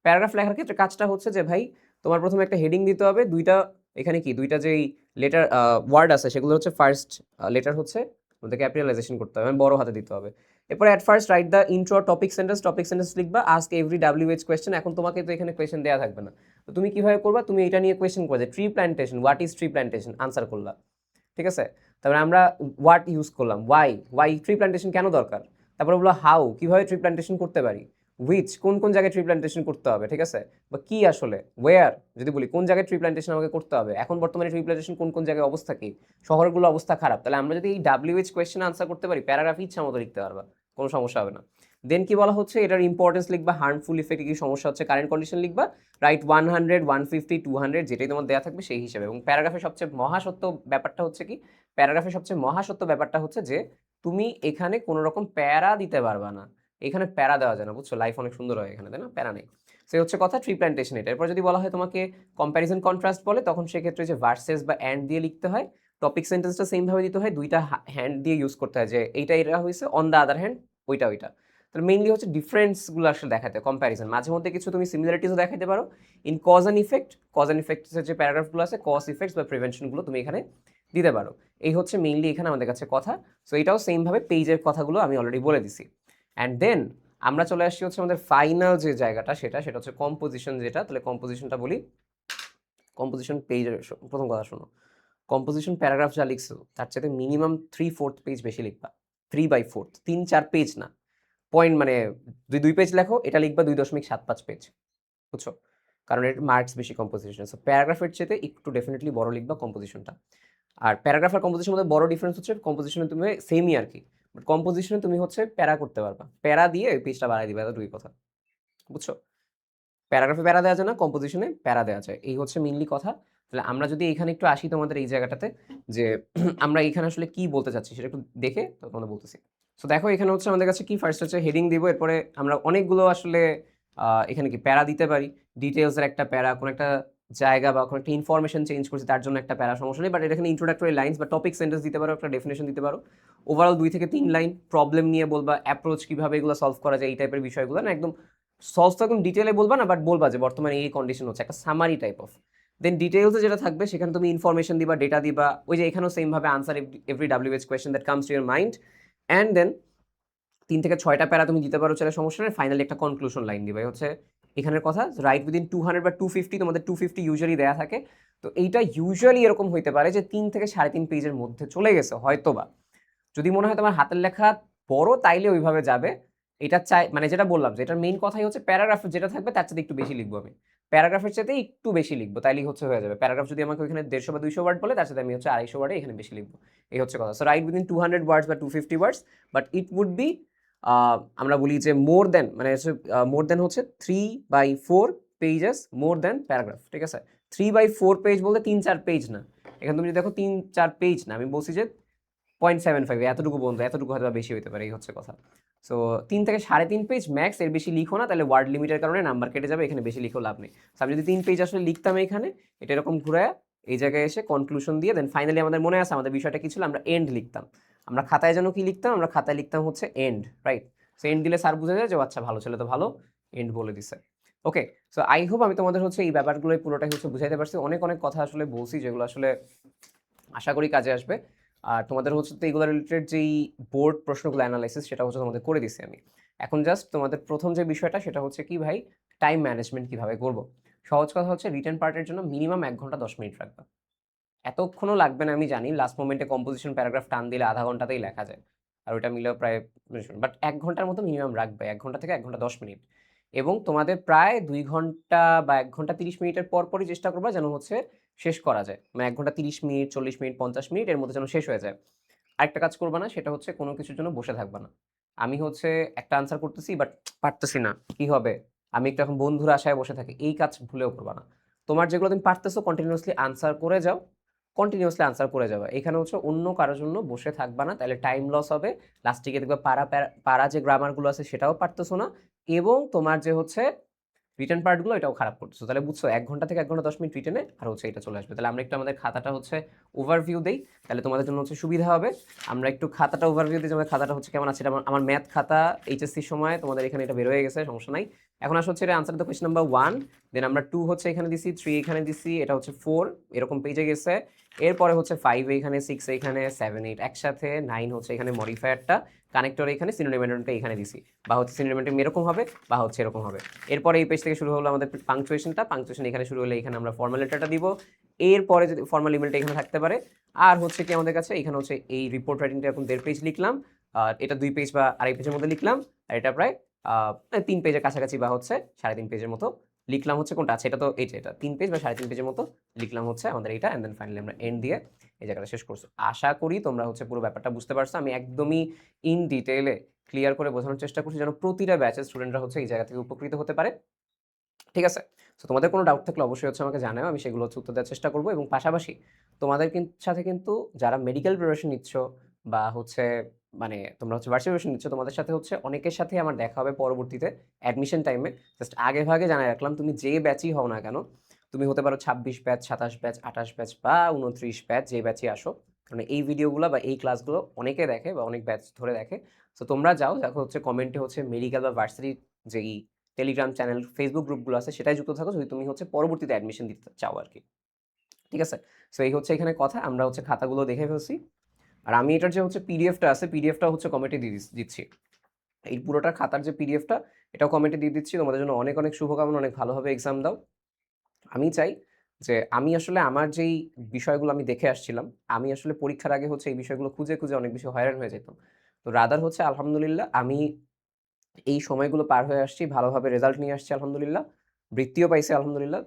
প্যারাগ্রাফ লেখার ক্ষেত্রে কাজটা হচ্ছে যে ভাই তোমার প্রথমে একটা হেডিং দিতে হবে, দুইটা এখানে কি দুইটা যেই লেটার ওয়ার্ড আছে সেগুলো হচ্ছে ফার্স্ট লেটার হচ্ছে আমাদের ক্যাপিটালাইজেশন করতে হবে, মানে বড় হাতে দিতে হবে। এরপরে at first write the intro topic sentence লিখবা, আস্ক এভরি WH কোয়েশ্চেন। এখন তোমাকে তো এখানে কোয়েশ্চেন দেওয়া থাকবে না, তো তুমি কিভাবে করবা, তুমি এটা নিয়ে কোয়েশ্চেন করবে যে tree plantation, what is tree plantation, answer করলা, ঠিক আছে? তারপরে আমরা হোয়াট ইউজ করলাম, ওয়াই ট্রি প্ল্যান্টেশন কেন দরকার, তারপরে বললো হাউ কিভাবে ট্রি প্ল্যান্টেশন করতে পারি, হুইচ কোন কোন জায়গায় ট্রি প্ল্যান্টেশন করতে হবে, ঠিক আছে? বা কি আসলে ওয়্যার, যদি বলি কোন জায়গায় ট্রি প্ল্যান্টেশন আমাকে করতে হবে, এখন বর্তমানে ট্রি প্ল্যান্টেশন কোন কোন জায়গায় অবস্থা কি, শহরগুলো অবস্থা খারাপ, তাহলে আমরা যদি এই WH কোয়েশ্চেন আনসার করতে পারি প্যারাগ্রাফ ইচ্ছা মতো লিখতে পারবা, কোনো সমস্যা হবে না। দেন কি বলা হচ্ছে, এটার ইম্পর্টেন্স লিখবা, হার্মফুল ইফেক্ট কি সমস্যা হচ্ছে, কারেন্ট কন্ডিশন লিখবা, রাইট 100, 150, 200 যেটাই তোমার দেওয়া থাকবে সেই হিসাবে। এবং প্যারাগ্রাফের সবচেয়ে মহাসত্য ব্যাপারটা হচ্ছে কি, প্যারাগ্রাফের সবচেয়ে মহাসত্য ব্যাপারটা হচ্ছে যে তুমি এখানে কোনো রকম প্যারা দিতে পারবা না, এখানে প্যারা দেওয়া যায় না, বুঝছো? লাইফ অনেক সুন্দর হয় এখানে, তাই না? প্যারা নেই। সে হচ্ছে কথা ট্রি প্ল্যান্টেশন এটা। এরপর যদি বলা হয় তোমাকে কম্প্যারিজন কন্ট্রাস্ট বলে, তখন সেক্ষেত্রে যে ভার্সেস বা অ্যান্ড দিয়ে লিখতে হয়, টপিক সেন্টেন্সটা সেম ভাবে দিতে হয়, দুইটা হ্যান্ড দিয়ে ইউজ করতে হয়, যে এইটা এটা হয়েছে অন দ্য আদার হ্যান্ড ওইটা ওইটা। তাহলে মেইনলি হচ্ছে ডিফারেন্সগুলো আসলে দেখাতে, কম্প্যারিজন, মাঝে মধ্যে কিছু তুমি সিমিলারিটিসও দেখাতে পারো। ইন কজ অ্যান্ড ইফেক্টের যে প্যারাগ্রাফগুলো আছে, কজ ইফেক্টস বা প্রিভেনশনগুলো তুমি এখানে দিতে পারো। এই হচ্ছে মেইনলি এখানে আমাদের কাছে কথা। সো এটাও সেমভাবে পেজের কথাগুলো আমি অলরেডি বলে দিছি। অ্যান্ড দেন আমরা চলে আসছি হচ্ছে আমাদের ফাইনাল যে জায়গাটা, সেটা হচ্ছে কম্পোজিশন যেটা। তাহলে কম্পোজিশনটা বলি। কম্পোজিশন পেজের প্রথম কথা শোনো, কম্পোজিশন প্যারাগ্রাফ যা লিখছো তার চাইতে মিনিমাম 3/4 পেজ বেশি লিখবা। 3/4, 3-4 পেজ না, পয়েন্ট মানে 2 পেজ লেখো, এটা লিখবা 2.75 পেজ, বুঝছো? কারণ এর মার্কস বেশি কম্পোজিশন। সো প্যারাগ্রাফের চেয়ে একটু ডেফিনেটলি বড় লিখবা কম্পোজিশনটা। আর প্যারাগ্রাফ আর কম্পোজিশনের মধ্যে বড় ডিফারেন্স হচ্ছে কম্পোজিশনে তুমি সেমই আর কি, বাট কম্পোজিশনে তুমি হচ্ছে প্যারা করতে পারবা, প্যারা দিয়ে ওই পেজটা বাড়াই দিবে, এত দুই কথা, বুঝছো? প্যারাগ্রাফে প্যারা দেওয়া যায় না, কম্পোজিশনে প্যারা দেওয়া যায়, এই হচ্ছে মেইনলি কথা। তাহলে আমরা যদি এখানে একটু আসি তোমাদের এই জায়গাটাতে, যে আমরা এখানে আসলে কি বলতে চাচ্ছি সেটা একটু দেখে তোমাদের বলতেছি। সো দেখো এখানে হচ্ছে আমাদের কাছে কি ফার্স্ট হচ্ছে হেডিং দিব, এরপরে আমরা অনেকগুলো আসলে এখানে কি প্যারা দিতে পারি, ডিটেলসের একটা প্যারা, কোনো একটা জায়গা বা কোনো একটা ইনফরমেশন চেঞ্জ করছি তার জন্য একটা প্যারা, সমস্যা নেই। বাট এখানে ইন্ট্রোডাক্টরি লাইন্স বা টপিক সেন্টেন্স দিতে পারো, একটা ডেফিনেশন দিতে পারো, ওভারঅল 2 থেকে 3 লাইন প্রবলেম নিয়ে বলবা, অ্যাপ্রোচ কিভাবে এগুলো সলভ করা যায়, এই টাইপের বিষয়গুলো না, একদম সলভ তো একদম ডিটেলে বলবা না, বাট বলবা যে বর্তমানে এই কন্ডিশন হচ্ছে, একটা সামারি টাইপ অফ। দেন ডিটেলসে যেটা থাকবে সেখানে তুমি ইনফরমেশন দিবা, ডেটা দিবা, ওই যে এখানেও সেম ভাবে answer every WH question that comes to your mind. And then 3 থেকে 6টা প্যারা তুমি দিতে পারো, চলে সমস্যা নেই। ফাইনালি একটা কনক্লুশন লাইন দিবে, হচ্ছে এখানের কথা, রাইট উইদিন 200 বা 250, তোমাদের 250 ইউজুয়ালি দেয়া থাকে। তো এইটা ইউজুয়ালি এরকম হইতে পারে যে 3 থেকে 3.5 পেজের মধ্যে চলে গেছে হয়তোবা। যদি মনে হয় তোমার হাতের লেখা বড় তাইলে ওইভাবে যাবে, এটা চাই মানে যেটা বললাম যে এটার মেইন কথাই হচ্ছে প্যারাগ্রাফে যেটা থাকবে তার চাইতে একটু বেশি লিখবো আমি। প্যারাগ্রাফের চাইতে একটু বেশি লিখবো তাইলেই হচ্ছে হয়ে যাবে। প্যারাগ্রাফ যদি আমাকে ওইখানে 150 বা 200 ওয়ার্ড বলে তার সাথে আমি হচ্ছে 250 ওয়ার্ডে এখানে বেশি লিখবো। এই হচ্ছে কথা। সো রাইট উইদিন 200 ওয়ার্ডস বা 250 ওয়ার্ডস, বাট ইট উড বি আমরা বলি যে মোর দেন মানে মোর দেন হচ্ছে 3/4 পেজেস মোর দেন প্যারাগ্রাফ, ঠিক আছে? 3/4 পেজ বলতে 3-4 পেজ না। এখানে তুমি যদি দেখো 3-4 পেজ না, আমি বলছি যে 0.75 এতটুকু বন্ধু, এতটুকু হয়তো বেশি হইতে পারে, এই হচ্ছে কথা। সো 3 থেকে 3.5 পেজ ম্যাক্স, এর বেশি লিখো না, তাহলে ওয়ার্ড লিমিটের কারণে নাম্বার কেটে যাবে, এখানে বেশি লিখেও লাভ নেই। সো আমি যদি 3 পেজ আসলে লিখতাম এখানে, এটা এরকম ঘুরায় এই জায়গায় এসে কনক্লুশন দিয়ে দেন ফাইনালি আমাদের মনে আছে আমাদের বিষয়টা কি ছিল, আমরা এন্ড লিখতাম। আমরা খাতায় যেন কি লিখতাম, আমরা খাতায় লিখতাম হচ্ছে এন্ড, রাইট? সো এন্ড দিলে স্যার বুঝে যায় যে আচ্ছা ভালো ছেলে তো ভালো, এন্ড বলে দিছে। ওকে, সো আই হোপ আমি তোমাদের হচ্ছে এই ব্যাপারগুলো পুরোটাই হচ্ছে বুঝাইতে পারছি। অনেক অনেক কথা আসলে বলছি যেগুলো আসলে আশা করি কাজে আসবে। আর তোমাদের হচ্ছে তো এগুলো রিলেটেড যেই বোর্ড প্রশ্নগুলো অ্যানালাইসিস সেটা হচ্ছে তোমাদের করে দিছি আমি। এখন জাস্ট তোমাদের প্রথম যে বিষয়টা সেটা হচ্ছে কি ভাই, টাইম ম্যানেজমেন্ট কিভাবে করব। সহজ কথা হচ্ছে রিটেন পার্টের জন্য মিনিমাম 1 ঘন্টা 10 মিনিট রাখবা। এতক্ষণও লাগবে না আমি জানি, লাস্ট মোমেন্টে কম্পোজিশন প্যারাগ্রাফ টান দিলে আধা ঘন্টাতেই লেখা যায়। আর ওইটা মিলেও প্রায়, বাট 1 ঘন্টার মতো মিনিমাম রাখবে, 1 ঘন্টা থেকে 1 ঘন্টা 10 মিনিট। এবং তোমাদের প্রায় 2 ঘন্টা বা 1 ঘন্টা 30 মিনিটের পরই চেষ্টা করবা যেন হচ্ছে শেষ করা যায়। মানে 1 ঘন্টা 30 মিনিট, 40 মিনিট, 50 মিনিট এর মধ্যে যেন শেষ হয়ে যায়। আরেকটা কাজ করবা না, সেটা হচ্ছে কোনো কিছুর জন্য বসে থাকবা না। আমি হচ্ছে একটা আনসার করতেছি বাট পারতেছি না, কি হবে? আমি একটু এখন বন্ধুর আশায় বসে থাকি, এই কাজ ভুলেও করবা না। তোমার যেগুলো তুমি পারতেছো কন্টিনিউয়াসলি আনসার করে যাও, কন্টিনিউয়াসলি আনসার করে যাবে। এখানে হচ্ছে অন্য কারোর জন্য বসে থাকবা না, তাহলে টাইম লস হবে। লাস্টে গিয়ে দেখবে পারা যে গ্রামারগুলো আছে সেটাও পারতেছো না, এবং তোমার যে হচ্ছে রিটেন পার্টগুলো এটাও খারাপ করতেছো। তাহলে বুঝছো 1 ঘন্টা থেকে 1 ঘন্টা 10 মিনিট রিটেনে আর হচ্ছে এটা চলে আসবে। তাহলে আমরা একটু আমাদের খাতাটা হচ্ছে ওভারভিউ দেই, তাহলে তোমাদের জন্য হচ্ছে সুবিধা হবে। আমরা একটু খাতাটা ওভারভিউ দিই যে আমাদের খাতাটা হচ্ছে কেমন আছে। এটা আমার ম্যাথ খাতা এইচএসসির সময় তোমাদের এখানে এটা বের হয়ে গেছে, সমস্যা নাই। এখন আসলে হচ্ছে এটা আনসার দ্য কোয়েশ্চন নাম্বার 1, দেন আমরা 2 হচ্ছে এখানে দিছি, 3 এখানে দিছি, এটা হচ্ছে 4 এরকম পেজে গেছে। এরপরে হচ্ছে 5 এইখানে, 6 এইখানে, 7 8 একসাথে, 9 হচ্ছে এখানে মডিফায়ারটা, কানেক্টর এখানে, সিনোনিম অ্যান্টোনিমটা এখানে দিছি, বা হচ্ছে সিনোনিম অ্যান্টোনিম এরকম হবে বা হচ্ছে এরকম হবে। এরপরে এই পেজ থেকে শুরু হলো আমাদের পাংচুয়েশনটা, পাংচুয়েশন এখানে শুরু হলে এখানে আমরা ফর্মাল লেটারটা দিব। এরপরে যদি ফর্মাল ইমেলটা এখানে থাকতে পারে। আর হচ্ছে কি আমাদের কাছে এখানে হচ্ছে এই রিপোর্ট রাইটিংটা এখন 1.5 পেজ লিখলাম, আর এটা 2 পেজ বা 2.5 পেজের মধ্যে লিখলাম, আর এটা প্রায় 3 পেজের কাছাকাছি বা হচ্ছে 3.5 পেজের মতো লিখলাম। হচ্ছে কোনটা আছে, এটা তো এটা 3 পেজ বা 3.5 পেজের মতো লিখলাম হচ্ছে আমাদের এটা, এন্ড দেন ফাইনালি আমরা এন্ড দিয়ে এই জায়গাটা শেষ করছি। আশা করি তোমরা হচ্ছে পুরো ব্যাপারটা বুঝতে পারছো। আমি একদমই ইন ডিটেইলে ক্লিয়ার করে বোঝানোর চেষ্টা করছি যেন প্রতিটা ব্যাচের স্টুডেন্টরা হচ্ছে এই জায়গা থেকে উপকৃত হতে পারে, ঠিক আছে? সো তোমাদের কোনো ডাউট থাকলে অবশ্যই হচ্ছে আমাকে জানাও, আমি সেগুলো হচ্ছে উত্তর দেওয়ার চেষ্টা করব। এবং পাশাপাশি তোমাদের সাথে কিন্তু যারা মেডিকেল প্রিপারেশন নিচ্ছ বা হচ্ছে মানে তোমরা হচ্ছে ভার্সিটি প্রিপারেশন নিচ্ছ, তোমাদের সাথে হচ্ছে অনেকের সাথে আমার দেখা হবে পরবর্তীতে অ্যাডমিশন টাইমে। জাস্ট আগে ভাগে জানাই রাখলাম, তুমি যে ব্যাচই হও না কেন, তুমি হতে পারো 26 ব্যাচ, 27 ব্যাচ, 28 ব্যাচ বা 29 ব্যাচ, যে ব্যাচই আসো, কারণ এই ভিডিওগুলো বা এই ক্লাসগুলো অনেকে দেখে বা অনেক ব্যাচ ধরে দেখে। সো তোমরা যাও, দেখো হচ্ছে কমেন্টে হচ্ছে মেডিকেল বা ভার্সিটির যেই টেলিগ্রাম চ্যানেল, ফেসবুক গ্রুপগুলো আছে সেটাই যুক্ত থাকো যদি তুমি হচ্ছে পরবর্তীতে অ্যাডমিশন দিতে চাও আর কি, ঠিক আছে? সো এই হচ্ছে এখানে কথা, আমরা হচ্ছে খাতাগুলো দেখে ফেলছি। আর আমি এটার যে হচ্ছে পিডিএফটা আছে, পিডিএফটা হচ্ছে কমেন্টে দিয়ে দিচ্ছি। এই পুরোটা খাতার যে পিডিএফটা এটাও কমেন্টে দিয়ে দিচ্ছি। তোমাদের জন্য অনেক অনেক শুভকামনা, অনেক ভালোভাবে এক্সাম দাও। আমি চাই যে আমি আসলে আমার যেই বিষয়গুলো আমি দেখে আসছিলাম, আমি আসলে পরীক্ষার আগে হচ্ছে এই বিষয়গুলো খুঁজে খুঁজে অনেক বেশি হয়রান হয়ে যেতাম। তো রাদার হচ্ছে আলহামদুলিল্লাহ আমি এই সময়গুলো পার হয়ে আসছি, ভালোভাবে রেজাল্ট নিয়ে আসছি আলহামদুলিল্লাহ। বৃত্তিও পাইছি আলহামদুলিল্লাহ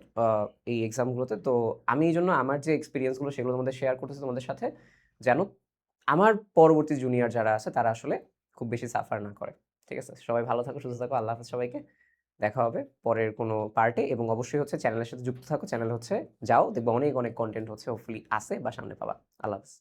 এই এক্সামগুলোতে। তো আমি এইজন্য আমার যে এক্সপেরিয়েন্সগুলো সেগুলো তোমাদের শেয়ার করতেছি তোমাদের সাথে, যেন আমার পরবর্তী জুনিয়র যারা আছে তারা আসলে খুব বেশি সাফার না করে। ঠিক আছে? সবাই ভালো থাকো, সুস্থ থাকো। আল্লাহ হাফেজ সবাইকে। দেখা হবে পরের কোনো পার্টে, এবং অবশ্যই হচ্ছে চ্যানেলের সাথে যুক্ত থাকো। চ্যানেল হচ্ছে যাও, দেখবা অনেক অনেক কনটেন্ট হচ্ছে হোপফুলি আছে বা সামনে পাবা। আল্লাহ হাফেজ।